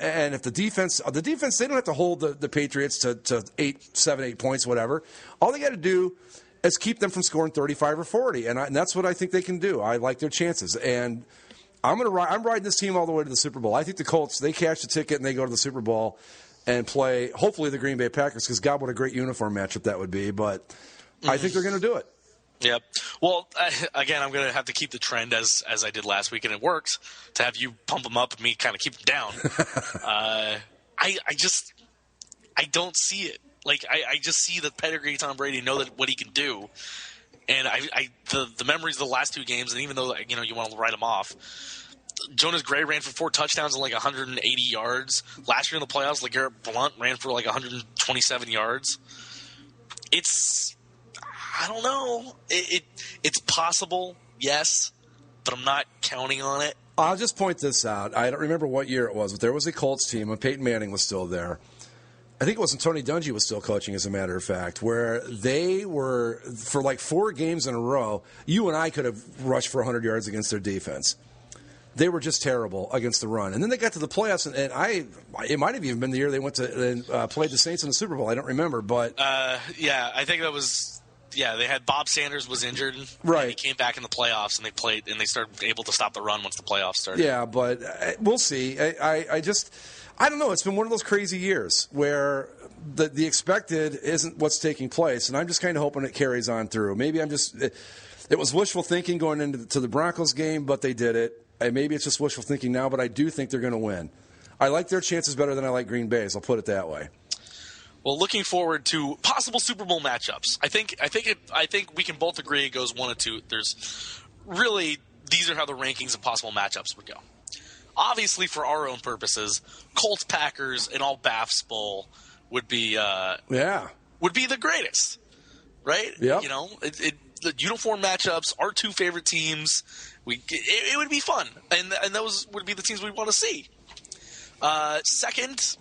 And if the defense, they don't have to hold the Patriots to 8 points, whatever. All they got to do is keep them from scoring 35 or 40. And that's what I think they can do. I like their chances. And I'm riding this team all the way to the Super Bowl. I think the Colts, they cash the ticket and they go to the Super Bowl and play, hopefully, the Green Bay Packers, because God, what a great uniform matchup that would be. But I think they're going to do it. Yep. Well, again, I'm going to have to keep the trend as I did last week, and it worked, to have you pump them up and me kind of keep them down. I don't see it. Like, I just see the pedigree of Tom Brady, know that what he can do. And the memories of the last two games, and even though, you want to write them off, Jonas Gray ran for 4 touchdowns and 180 yards. Last year in the playoffs, LeGarrette Blount ran for 127 yards. I don't know. It's possible, yes, but I'm not counting on it. I'll just point this out. I don't remember what year it was, but there was a Colts team when Peyton Manning was still there. I think it was when Tony Dungy was still coaching, as a matter of fact, where they were, for 4 games in a row, you and I could have rushed for 100 yards against their defense. They were just terrible against the run. And then they got to the playoffs, and it might have even been the year they went to and played the Saints in the Super Bowl. I don't remember, but I think that was they had Bob Sanders was injured, right? And he came back in the playoffs, and they played, and they started able to stop the run once the playoffs started. Yeah, but we'll see. I don't know. It's been one of those crazy years where the expected isn't what's taking place, and I'm just kind of hoping it carries on through. Maybe it was wishful thinking going into the Broncos game, but they did it. And maybe it's just wishful thinking now, but I do think they're going to win. I like their chances better than I like Green Bay's. I'll put it that way. Well, looking forward to possible Super Bowl matchups. I think we can both agree it goes 1 of 2. There's really, these are how the rankings of possible matchups would go. Obviously, for our own purposes, Colts Packers and all Baffs Bowl would be the greatest, right? Yeah. The uniform matchups, our two favorite teams. It would be fun, and those would be the teams we want to see. Second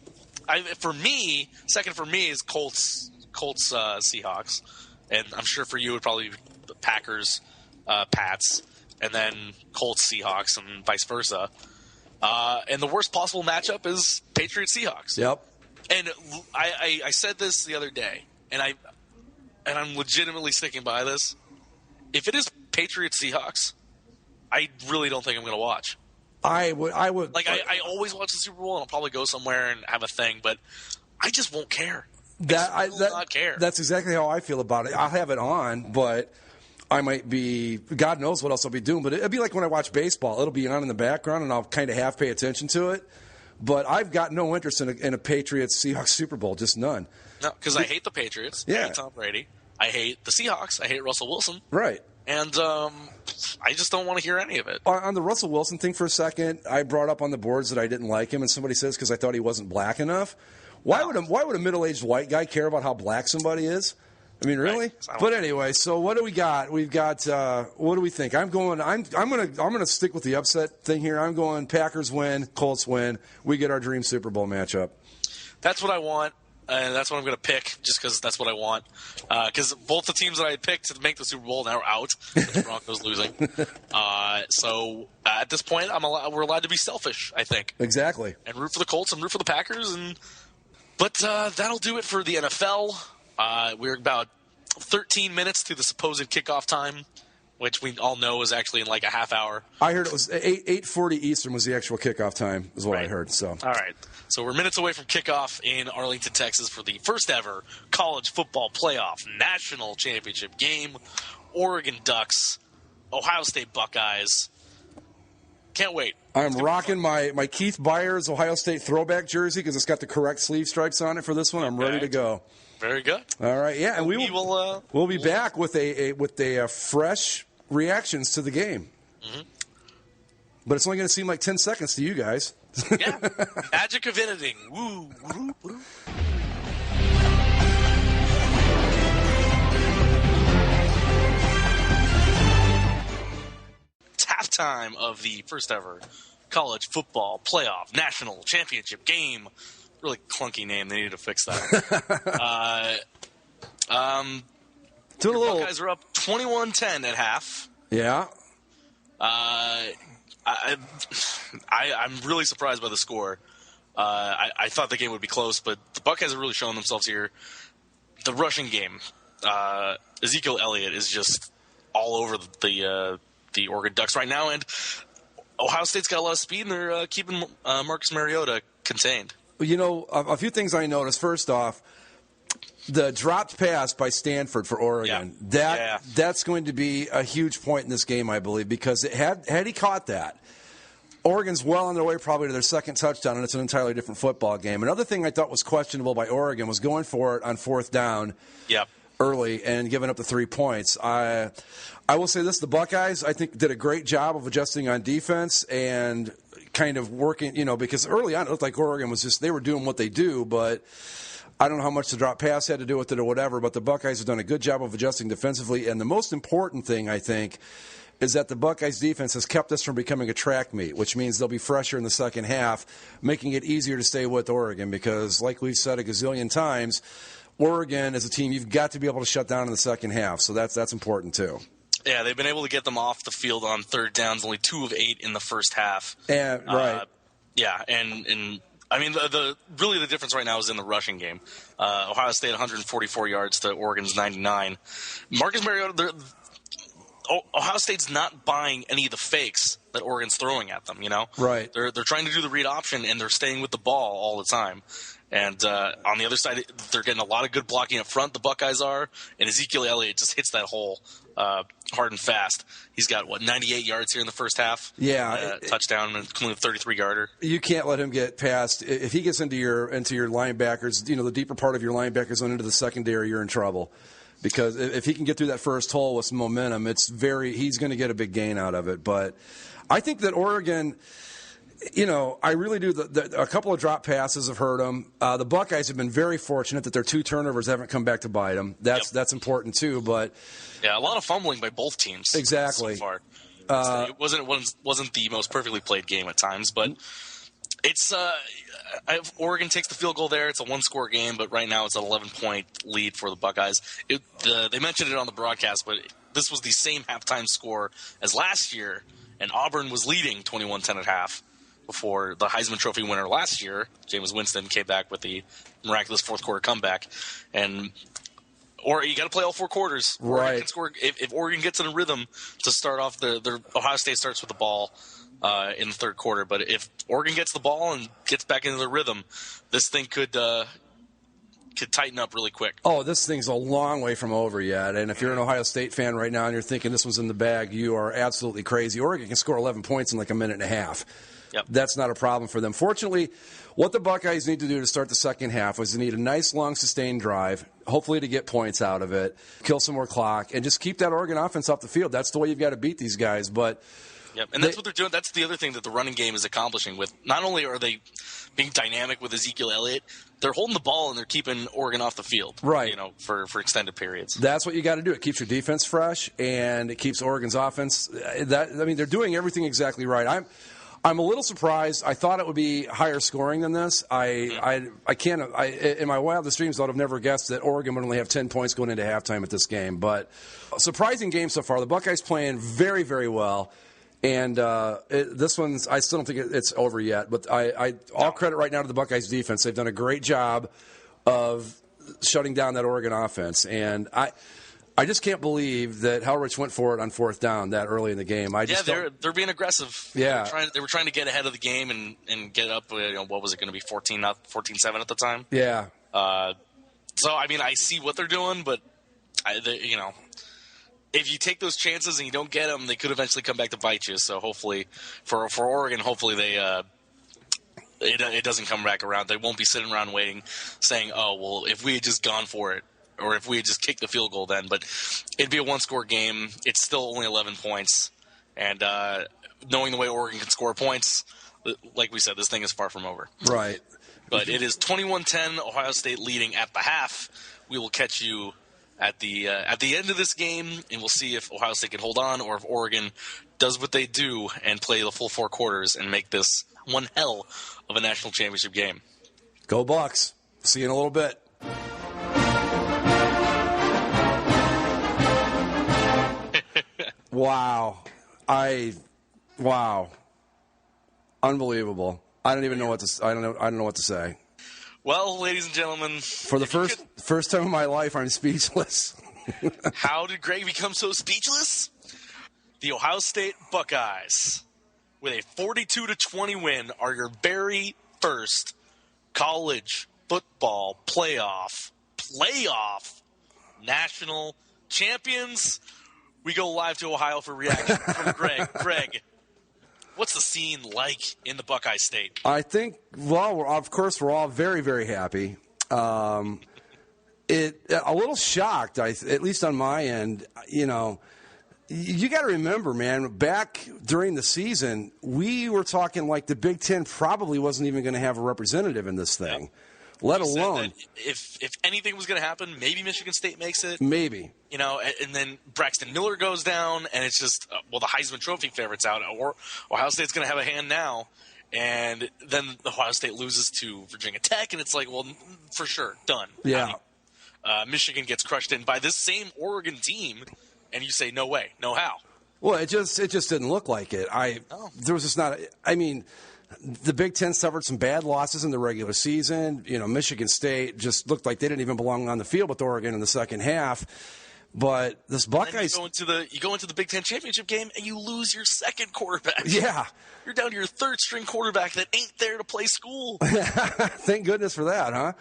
for me is Colts Seahawks, and I'm sure for you it would probably be the Packers Pats, and then Colts Seahawks, and vice versa. And the worst possible matchup is Patriots Seahawks. Yep. And I said this the other day, and I'm legitimately sticking by this. If it is Patriots Seahawks, I really don't think I'm going to watch. I would. I always watch the Super Bowl, and I'll probably go somewhere and have a thing, but I just won't care. I will not care. That's exactly how I feel about it. I'll have it on, but I might be, God knows what else I'll be doing, but it'll be like when I watch baseball. It'll be on in the background, and I'll kind of half pay attention to it. But I've got no interest in a Patriots-Seahawks Super Bowl, just none. No, because I hate the Patriots. Yeah. I hate Tom Brady. I hate the Seahawks. I hate Russell Wilson. Right. And I just don't want to hear any of it. On the Russell Wilson thing for a second, I brought up on the boards that I didn't like him, and somebody says because I thought he wasn't black enough. Why would a middle-aged white guy care about how black somebody is? I mean, really? Right. But anyway, so what do we got? We've got what do we think? I'm gonna stick with the upset thing here. I'm going Packers win, Colts win. We get our dream Super Bowl matchup. That's what I want. And that's what I'm going to pick, just because that's what I want. Because both the teams that I picked to make the Super Bowl now are out, with the Broncos losing. So at this point, we're allowed to be selfish, I think. Exactly. And root for the Colts and root for the Packers. But that'll do it for the NFL. We're about 13 minutes to the supposed kickoff time, which we all know is actually in like a half hour. I heard it was 8:40 Eastern was the actual kickoff time, is what I heard. So all right. So we're minutes away from kickoff in Arlington, Texas for the first ever college football playoff national championship game. Oregon Ducks, Ohio State Buckeyes. Can't wait. I'm rocking my Keith Byers Ohio State throwback jersey because it's got the correct sleeve stripes on it for this one. I'm ready to go. Very good. All right, yeah, and we'll be back with a fresh reactions to the game. Mm-hmm. But it's only going to seem like 10 seconds to you guys. Yeah, magic of editing. Woo, woo, woo. It's halftime of the first ever college football playoff national championship game. Really clunky name. They need to fix that. The Buckeyes are up 21-10 at half. Yeah. I'm really surprised by the score. I thought the game would be close, but the Buckeyes are really showing themselves here. The rushing game, Ezekiel Elliott is just all over the Oregon Ducks right now, and Ohio State's got a lot of speed, and they're keeping Marcus Mariota contained. You know, a few things I noticed. First off, the dropped pass by Stanford for Oregon, that's going to be a huge point in this game, I believe, because had he caught that, Oregon's well on their way probably to their second touchdown, and it's an entirely different football game. Another thing I thought was questionable by Oregon was going for it on fourth down early and giving up the 3 points. I will say this, the Buckeyes, I think, did a great job of adjusting on defense and kind of working, because early on it looked like Oregon was just, they were doing what they do, but I don't know how much the drop pass had to do with it or whatever, but the Buckeyes have done a good job of adjusting defensively. And the most important thing, I think, is that the Buckeyes defense has kept us from becoming a track meet, which means they'll be fresher in the second half, making it easier to stay with Oregon because, like we've said a gazillion times, Oregon as a team, you've got to be able to shut down in the second half. So that's important too. Yeah, they've been able to get them off the field on third downs, only 2 of 8 in the first half. And right. And I mean, the difference right now is in the rushing game. Ohio State 144 yards to Oregon's 99. Marcus Mariota, Ohio State's not buying any of the fakes that Oregon's throwing at them. Right? They're trying to do the read option and they're staying with the ball all the time. And on the other side, they're getting a lot of good blocking up front. The Buckeyes are, and Ezekiel Elliott just hits that hole hard and fast. He's got 98 yards here in the first half. Yeah, touchdown and 33-yarder. You can't let him get past. If he gets into your linebackers, the deeper part of your linebackers and into the secondary, you're in trouble. Because if he can get through that first hole with some momentum, he's going to get a big gain out of it. But I think that Oregon. I really do. A couple of drop passes have hurt them. The Buckeyes have been very fortunate that their 2 turnovers haven't come back to bite them. That's important too. But a lot of fumbling by both teams. Exactly. So far, it wasn't the most perfectly played game at times, but it's Oregon takes the field goal there. It's a 1-score game, but right now it's an 11-point lead for the Buckeyes. They mentioned it on the broadcast, but this was the same halftime score as last year, and Auburn was leading 21-10 at half. Before the Heisman Trophy winner last year, Jameis Winston, came back with the miraculous fourth-quarter comeback. Or you got to play all 4 quarters. Right. Oregon can score, if Oregon gets in a rhythm to start off, Ohio State starts with the ball in the third quarter. But if Oregon gets the ball and gets back into the rhythm, this thing could tighten up really quick. Oh, this thing's a long way from over yet. And if you're an Ohio State fan right now and you're thinking this one's in the bag, you are absolutely crazy. Oregon can score 11 points in like a minute and a half. Yep. That's not a problem for them. Fortunately, what the Buckeyes need to do to start the second half is they need a nice, long, sustained drive, hopefully to get points out of it, kill some more clock, and just keep that Oregon offense off the field. That's the way you've got to beat these guys. But and that's what they're doing. That's the other thing that the running game is accomplishing. With not only are they being dynamic with Ezekiel Elliott, they're holding the ball and they're keeping Oregon off the field. Right. For extended periods. That's what you got to do. It keeps your defense fresh and it keeps Oregon's offense. They're doing everything exactly right. I'm a little surprised. I thought it would be higher scoring than this. I can't. In my wildest dreams, I would have never guessed that Oregon would only have 10 points going into halftime at this game. But a surprising game so far. The Buckeyes playing very, very well. And this one's, I still don't think it's over yet. But all credit right now to the Buckeyes defense. They've done a great job of shutting down that Oregon offense. And I just can't believe that Helrich went for it on fourth down that early in the game. They're being aggressive. Yeah. They were trying to get ahead of the game and get up. What was it going to be, 14-7 at the time? Yeah. So I see what they're doing, but if you take those chances and you don't get them, they could eventually come back to bite you. So hopefully, for Oregon, hopefully it doesn't come back around. They won't be sitting around waiting, saying, "Oh, well, if we had just gone for it." Or if we had just kicked the field goal then. But it'd be a 1-score game. It's still only 11 points. And knowing the way Oregon can score points, like we said, this thing is far from over. Right. But it is 21-10, Ohio State leading at the half. We will catch you at the end of this game, and we'll see if Ohio State can hold on or if Oregon does what they do and play the full 4 quarters and make this one hell of a national championship game. Go Bucks. See you in a little bit. Wow. Wow. Unbelievable. I don't even know what to. I don't know what to say. Well, ladies and gentlemen, for the first time in my life, I'm speechless. How did Greg become so speechless? The Ohio State Buckeyes, with a 42-20 win, are your very first college football playoff national champions. We go live to Ohio for reaction from Greg. Greg, what's the scene like in the Buckeye State? I think, well, of course, we're all very, very happy. A little shocked, at least on my end. You know, you got to remember, man, back during the season, we were talking like the Big Ten probably wasn't even going to have a representative in this thing. Yep. Let alone if anything was going to happen, maybe Michigan State makes it. Maybe. You know, and then Braxton Miller goes down, and it's just, the Heisman Trophy favorite's out. Or Ohio State's going to have a hand now, and then Ohio State loses to Virginia Tech, and it's like, well, for sure, done. Yeah. Michigan gets crushed in by this same Oregon team, and you say, no way, no how. Well, it just didn't look like it. There was just not. I mean, the Big Ten suffered some bad losses in the regular season. You know, Michigan State just looked like they didn't even belong on the field with Oregon in the second half. But this Buckeyes, you go into the Big Ten championship game and you lose your second quarterback. Yeah, you're down to your third string quarterback that ain't there to play school. Thank goodness for that, huh?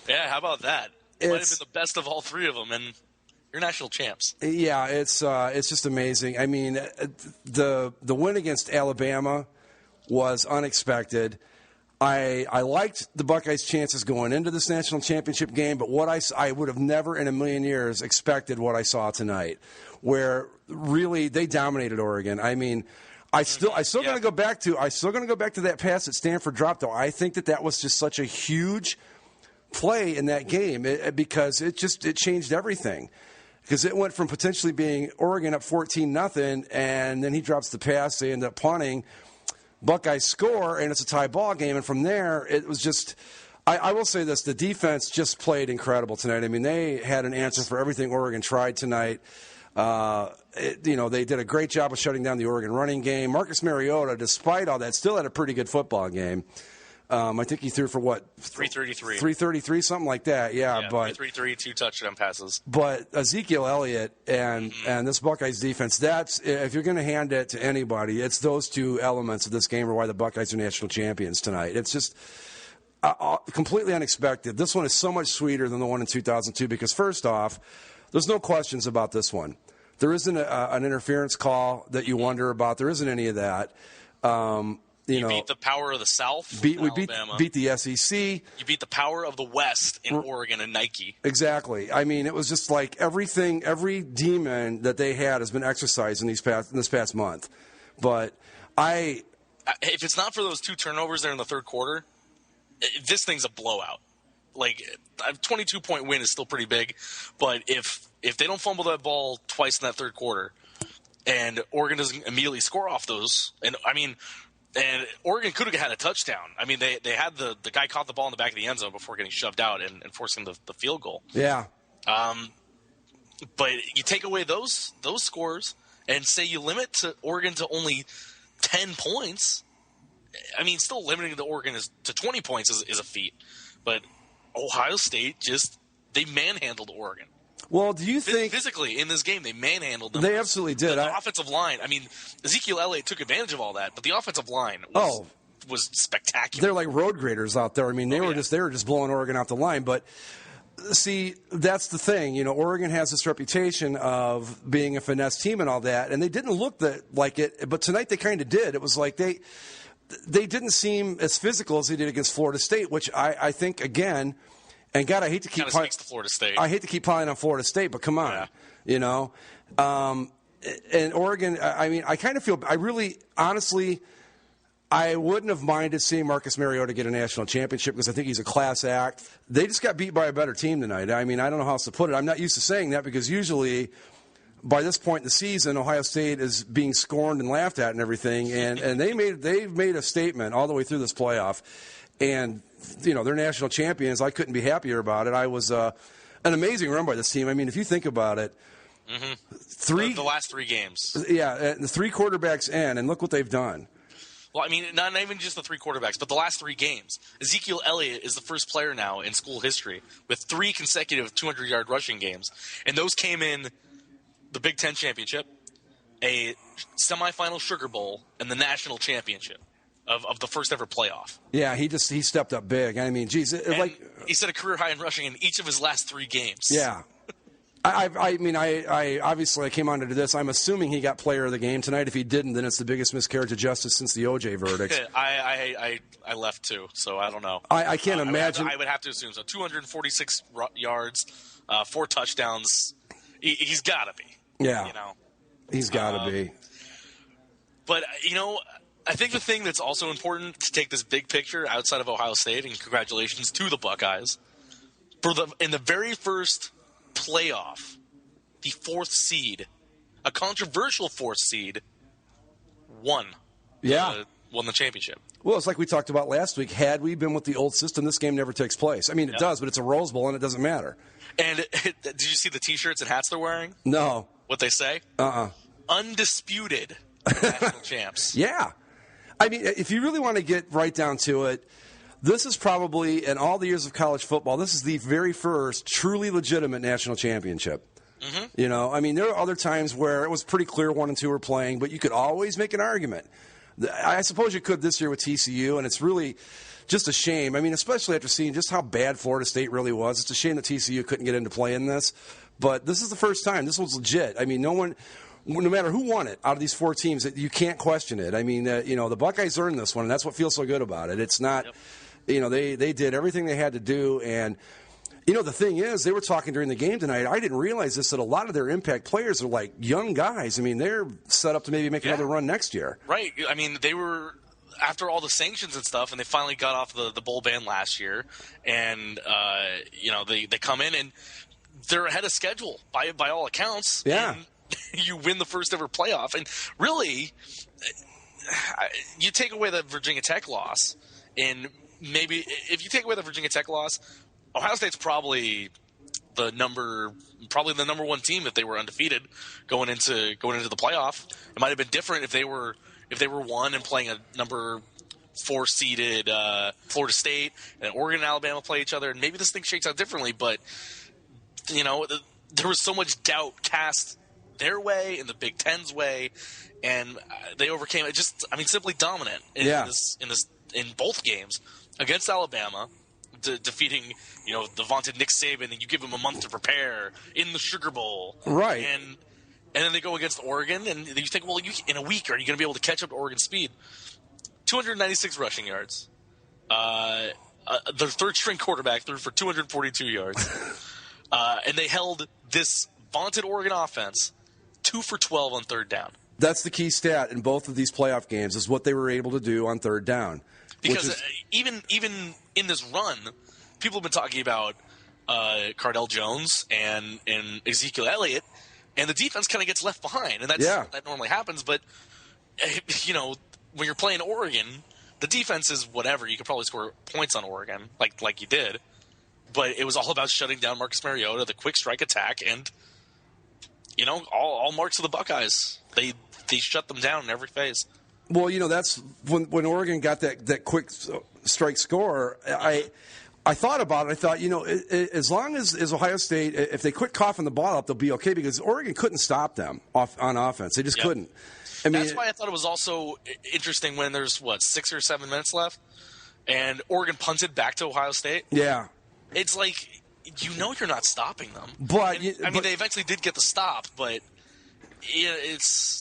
Yeah, how about that? Might have been the best of all three of them, and you're national champs. Yeah, it's just amazing. I mean, the win against Alabama was unexpected. I liked the Buckeyes' chances going into this national championship game, but what I would have never in a million years expected what I saw tonight, where really they dominated Oregon. I mean, I still going to go back to that pass that Stanford dropped, though. I think that was just such a huge play in that game because it changed everything. Because it went from potentially being Oregon up 14-0, and then he drops the pass, they end up punting. Buckeyes score, and it's a tie ball game. And from there, it was just I will say this. The defense just played incredible tonight. I mean, they had an answer for everything Oregon tried tonight. They did a great job of shutting down the Oregon running game. Marcus Mariota, despite all that, still had a pretty good football game. I think he threw for what? 333. 333, something like that. Yeah, but 333, 2 touchdown passes. But Ezekiel Elliott and this Buckeyes defense, that's if you're going to hand it to anybody, it's those two elements of this game are why the Buckeyes are national champions tonight. It's just completely unexpected. This one is so much sweeter than the one in 2002 because first off, there's no questions about this one. There isn't an interference call that you wonder about. There isn't any of that. You beat the power of the South. We beat the SEC. You beat the power of the West in Oregon and Nike. Exactly. I mean, it was just like every demon that they had has been exercised in this past month. But if it's not for those 2 turnovers there in the third quarter, this thing's a blowout. Like a 22-point win is still pretty big, but if they don't fumble that ball twice in that third quarter, and Oregon doesn't immediately score off those, and Oregon could have had a touchdown. I mean, they had the guy caught the ball in the back of the end zone before getting shoved out and forcing the field goal. Yeah. But you take away those scores and say you limit Oregon to only 10 points. I mean, still limiting the Oregon to 20 points is a feat. But Ohio State they manhandled Oregon. Well, do you think physically in this game they manhandled them? They absolutely did. The offensive line. I mean, Ezekiel Elliott took advantage of all that, but the offensive line was spectacular. They're like road graders out there. I mean, they were just blowing Oregon off the line. But see, that's the thing. You know, Oregon has this reputation of being a finesse team and all that, and they didn't look like it. But tonight they kind of did. It was like they didn't seem as physical as they did against Florida State, which I think again. And God, I hate to keep Florida State. I hate to keep piling on Florida State, but come on, you know. And Oregon, I mean, I kind of feel. I really, honestly, I wouldn't have minded seeing Marcus Mariota get a national championship because I think he's a class act. They just got beat by a better team tonight. I mean, I don't know how else to put it. I'm not used to saying that because usually by this point in the season, Ohio State is being scorned and laughed at and everything. And they've made a statement all the way through this playoff. And, you know, they're national champions. I couldn't be happier about it. I was an amazing run by this team. I mean, if you think about it, the last 3 games. Yeah, the 3 quarterbacks in, and look what they've done. Well, I mean, not even just the 3 quarterbacks, but the last 3 games. Ezekiel Elliott is the first player now in school history with 3 consecutive 200-yard rushing games. And those came in the Big Ten Championship, a semifinal Sugar Bowl, and the national championship of the first ever playoff. Yeah, he stepped up big. I mean, geez. He set a career high in rushing in each of his last 3 games. Yeah. I mean, obviously I came on to do this. I'm assuming he got player of the game tonight. If he didn't, then it's the biggest miscarriage of justice since the OJ verdict. I left too, so I don't know. I can't imagine. I would have to assume so. 246 yards, 4 touchdowns. He's got to be. Yeah, you know, he's got to be. But you know, I think the thing that's also important to take this big picture outside of Ohio State, and congratulations to the Buckeyes in the very first playoff, the 4th seed, a controversial 4th seed, won the championship. Well, it's like we talked about last week. Had we been with the old system, this game never takes place. I mean, it does, but it's a Rose Bowl, and it doesn't matter. And did you see the T-shirts and hats they're wearing? No. What they say? Undisputed national champs. Yeah. I mean, if you really want to get right down to it, this is probably, in all the years of college football, this is the very first truly legitimate national championship. Mm-hmm. You know, I mean, there are other times where it was pretty clear 1 and 2 were playing, but you could always make an argument. I suppose you could this year with TCU, and it's really just a shame. I mean, especially after seeing just how bad Florida State really was. It's a shame that TCU couldn't get into play in this. But this is the first time. This was legit. I mean, no matter who won it out of these 4 teams, you can't question it. I mean, you know, the Buckeyes earned this one, and that's what feels so good about it. It's not... Yep. You know, they did everything they had to do. And, you know, the thing is, they were talking during the game tonight. I didn't realize this, that a lot of their impact players are like young guys. I mean, they're set up to maybe make another run next year. Right. I mean, they were, after all the sanctions and stuff, and they finally got off the bowl ban last year. And, you know, they come in and they're ahead of schedule by all accounts. Yeah. And you win the first ever playoff. And really, you take away the Virginia Tech loss, and maybe if you take away the Virginia Tech loss, Ohio State's probably the number 1 team if they were undefeated going into the playoff. It might have been different if they were 1 and playing a number 4 seeded Florida State, and Oregon and Alabama play each other, and maybe this thing shakes out differently. But you know, there was so much doubt cast their way and the Big Ten's way, and they overcame it. Just, I mean, simply dominant in both games against Alabama, defeating, you know, the vaunted Nick Saban, and you give him a month to prepare in the Sugar Bowl, right? And then they go against Oregon, and you think, well, in a week, are you going to be able to catch up to Oregon's speed? 296 rushing yards. Their 3rd-string quarterback threw for 242 yards, and they held this vaunted Oregon offense 2 for 12 on 3rd down. That's the key stat in both of these playoff games, is what they were able to do on 3rd down. Because even in this run, people have been talking about Cardell Jones and Ezekiel Elliott, and the defense kind of gets left behind, and that normally happens. But you know, when you're playing Oregon, the defense is whatever. You could probably score points on Oregon, like you did. But it was all about shutting down Marcus Mariota, the quick strike attack, and you know, all marks of the Buckeyes. They shut them down in every phase. Well, you know, that's when Oregon got that quick strike score. I thought about it. I thought, you know, as long as Ohio State, if they quit coughing the ball up, they'll be okay, because Oregon couldn't stop them on offense. They just couldn't. I mean, that's why I thought it was also interesting when there's 6 or 7 minutes left, and Oregon punted back to Ohio State. Yeah, it's like, you know, you're not stopping them. But they eventually did get the stop, but. Yeah,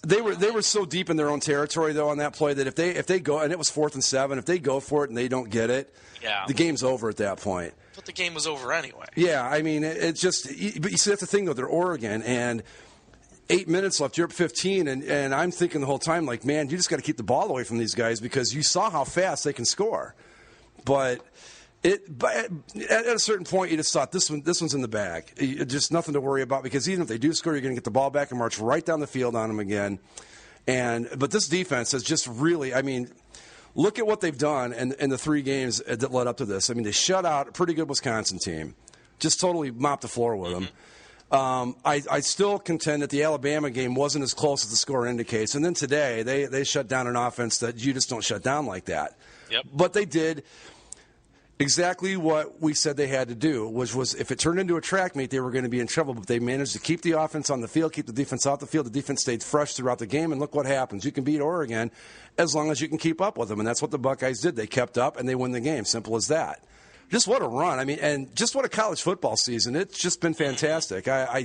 they were so deep in their own territory though on that play that if they go, and it was 4th and 7, if they go for it and they don't get it, the game's over at that point. But the game was over anyway. Yeah, I mean, it's just, but you see, that's the thing though, they're Oregon, and 8 minutes left. You're up 15, and I'm thinking the whole time, like, man, you just got to keep the ball away from these guys because you saw how fast they can score. But at a certain point, you just thought this one's in the bag. Just nothing to worry about because even if they do score, you're going to get the ball back and march right down the field on them again. But this defense has just really, I mean, look at what they've done in the 3 games that led up to this. I mean, they shut out a pretty good Wisconsin team, just totally mopped the floor with them. I still contend that the Alabama game wasn't as close as the score indicates. And then today, they shut down an offense that you just don't shut down like that. Yep. But they did exactly what we said they had to do, which was if it turned into a track meet, they were going to be in trouble. But they managed to keep the offense on the field, keep the defense off the field. The defense stayed fresh throughout the game, and look what happens. You can beat Oregon as long as you can keep up with them, and that's what the Buckeyes did. They kept up, and they win the game. Simple as that. Just what a run. I mean, and just what a college football season. It's just been fantastic. I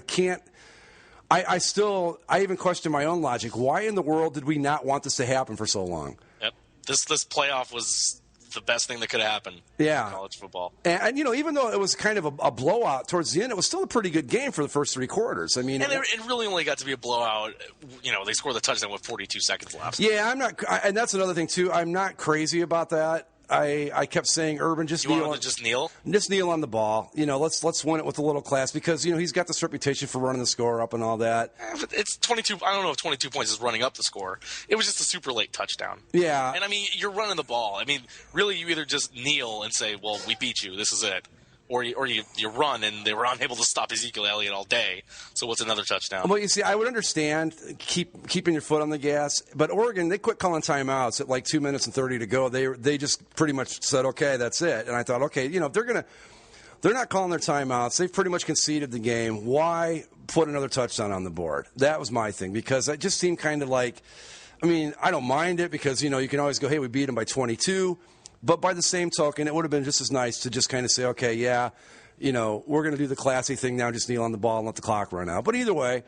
even question my own logic. Why in the world did we not want this to happen for so long? Yep. This playoff was the best thing that could have happened in college football. And even though it was kind of a blowout towards the end, it was still a pretty good game for the first 3 quarters. I mean, and it really only got to be a blowout. They scored the touchdown with 42 seconds left. Yeah, I'm not, and that's another thing too. I'm not crazy about that. I kept saying, Urban, just kneel. Just kneel? Just kneel on the ball. Let's win it with a little class because he's got this reputation for running the score up and all that. It's 22. I don't know if 22 points is running up the score. It was just a super late touchdown. Yeah. And I mean, you're running the ball. I mean, really, you either just kneel and say, "Well, we beat you. This is it." Or you run, and they were unable to stop Ezekiel Elliott all day. So what's another touchdown? Well, you see, I would understand keeping your foot on the gas, but Oregon, they quit calling timeouts at like 2 minutes and 30 to go. They just pretty much said, okay, that's it. And I thought, okay, if they're not calling their timeouts. They've pretty much conceded the game. Why put another touchdown on the board? That was my thing because it just seemed kind of like, I mean, I don't mind it because, you can always go, hey, we beat them by 22. But by the same token, it would have been just as nice to just kind of say, okay, yeah, we're going to do the classy thing now, just kneel on the ball and let the clock run out. But either way,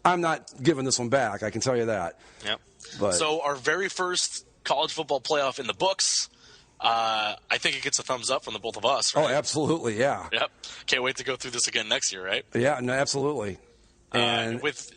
I'm not giving this one back. I can tell you that. Yep. But, so our very first college football playoff in the books, I think it gets a thumbs up from the both of us, right? Oh, absolutely, yeah. Yep. Can't wait to go through this again next year, right? Yeah, no, absolutely. And let's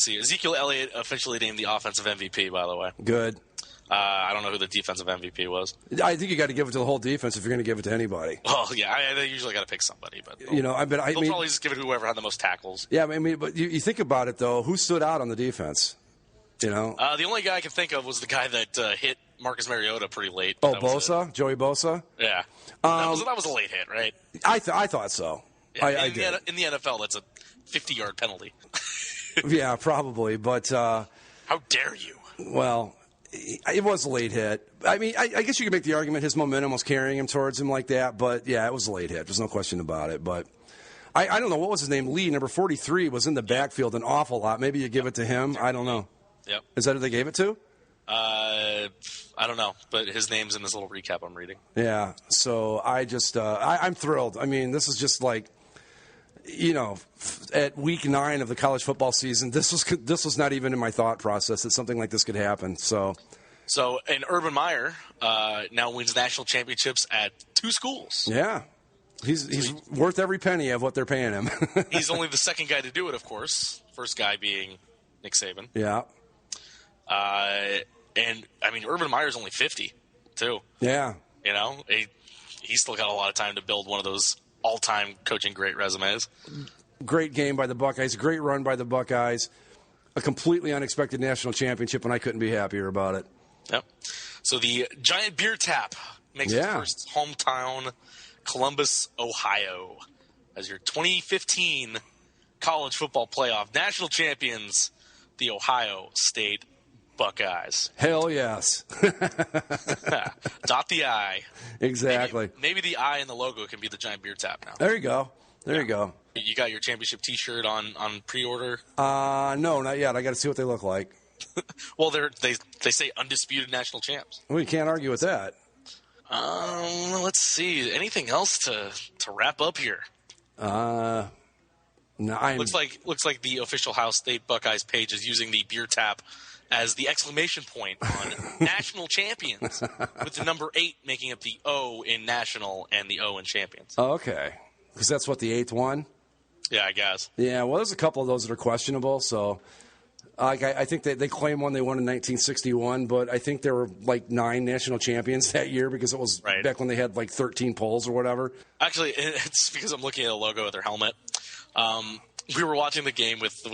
see, Ezekiel Elliott officially named the offensive MVP, by the way. Good. I don't know who the defensive MVP was. I think you got to give it to the whole defense if you're going to give it to anybody. Well, yeah, they usually got to pick somebody, but they'll probably just give it to whoever had the most tackles. Yeah, I mean, but you think about it though, who stood out on the defense? The only guy I can think of was the guy that hit Marcus Mariota pretty late. Oh, Bosa, Joey Bosa. Yeah, that was a late hit, right? I thought so. Yeah, I did. In the NFL, that's a 50-yard penalty. Yeah, probably, but how dare you? Well. It was a late hit. I mean, I guess you could make the argument his momentum was carrying him towards him like that, but yeah, it was a late hit. There's no question about it. But I don't know, what was his name? Lee, number 43, was in the backfield an awful lot. Maybe you give it to him. I don't know. Yep. Is that who they gave it to? I don't know, but his name's in this little recap I'm reading. Yeah, so I'm thrilled. I mean, this is just like, at week 9 of the college football season, this was not even in my thought process that something like this could happen. So and Urban Meyer now wins national championships at 2 schools. Yeah, he's worth every penny of what they're paying him. He's only the second guy to do it, of course. First guy being Nick Saban. Yeah. And I mean, Urban Meyer's only 50, too. Yeah. He's still got a lot of time to build one of those all-time coaching great resumes. Great game by the Buckeyes. Great run by the Buckeyes. A completely unexpected national championship, and I couldn't be happier about it. Yep. So the Giant Beer Tap makes its first hometown, Columbus, Ohio, as your 2015 college football playoff national champions, the Ohio State Buckeyes. Hell yes. Dot the I. Exactly. Maybe the I in the logo can be the Giant Beer Tap now. There you go. You go. You got your championship T-shirt on pre-order? No, not yet. I got to see what they look like. Well, they say undisputed national champs. We can't argue with that. Let's see. Anything else to wrap up here? No, looks like the official Ohio State Buckeyes page is using the beer tap as the exclamation point on national champions, with the number 8 making up the O in national and the O in champions. Oh, okay. Because that's what, the 8th one? Yeah, I guess. Yeah, well, there's a couple of those that are questionable. So, I think they claim one they won in 1961, but I think there were like 9 national champions that year because it was back when they had like 13 polls or whatever. Actually, it's because I'm looking at a logo of their helmet. We were watching the game with the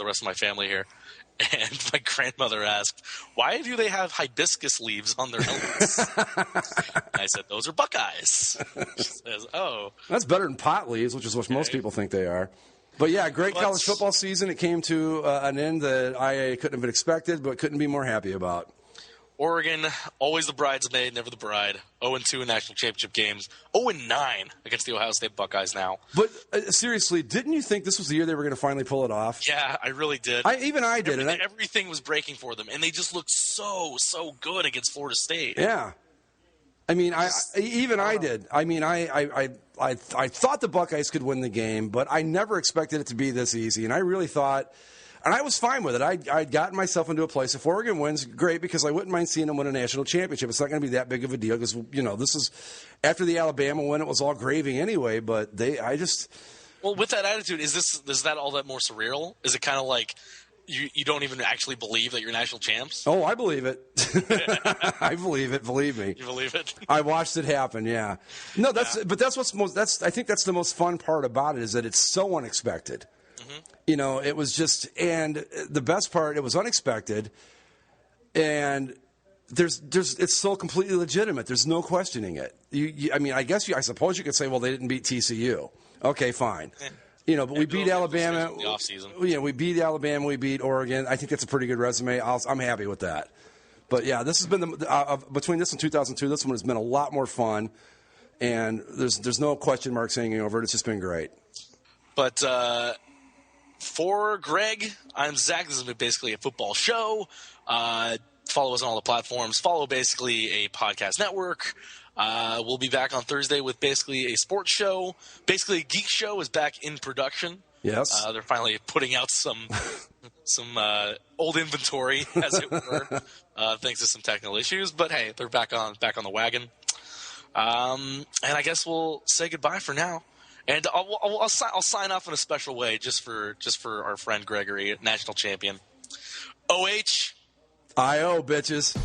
rest of my family here, and my grandmother asked, "Why do they have hibiscus leaves on their helmets?" I said, "Those are Buckeyes." She says, "Oh, that's better than pot leaves, which is what most people think they are." But yeah, great college football season. It came to an end that I couldn't have expected, but couldn't be more happy about. Oregon, always the bridesmaid, never the bride. 0-2 in national championship games. 0-9 against the Ohio State Buckeyes now. But seriously, didn't you think this was the year they were going to finally pull it off? Yeah, I really did. I did. Everything was breaking for them, and they just looked so good against Florida State. Yeah. I mean, I did. I mean, I thought the Buckeyes could win the game, but I never expected it to be this easy. And I really thought, and I was fine with it. I'd gotten myself into a place. If Oregon wins, great, because I wouldn't mind seeing them win a national championship. It's not going to be that big of a deal because, this is after the Alabama win. It was all gravy anyway. But well, with that attitude, is that all that more surreal? Is it kind of like you don't even actually believe that you're national champs? Oh, I believe it. I believe it. Believe me. You believe it? I watched it happen. Yeah. No, but that's what's most. I think that's the most fun part about it is that it's so unexpected. Mm-hmm. It was just, and the best part, it was unexpected, and it's so completely legitimate. There's no questioning it. I suppose you could say, well, they didn't beat TCU. Okay, fine. But we beat Alabama. In the offseason. We beat Alabama. We beat Oregon. I think that's a pretty good resume. I'm happy with that. But yeah, this has been between this and 2002. This one has been a lot more fun, and there's no question marks hanging over it. It's just been great. But for Greg, I'm Zach. This has been basically a football show. Follow us on all the platforms. Follow basically a podcast network. We'll be back on Thursday with basically a sports show. Basically, Geek Show is back in production. Yes. They're finally putting out some old inventory, as it were, thanks to some technical issues. But hey, they're back on the wagon. And I guess we'll say goodbye for now. And I'll sign off in a special way just for our friend Gregory, national champion. OH. IO, bitches.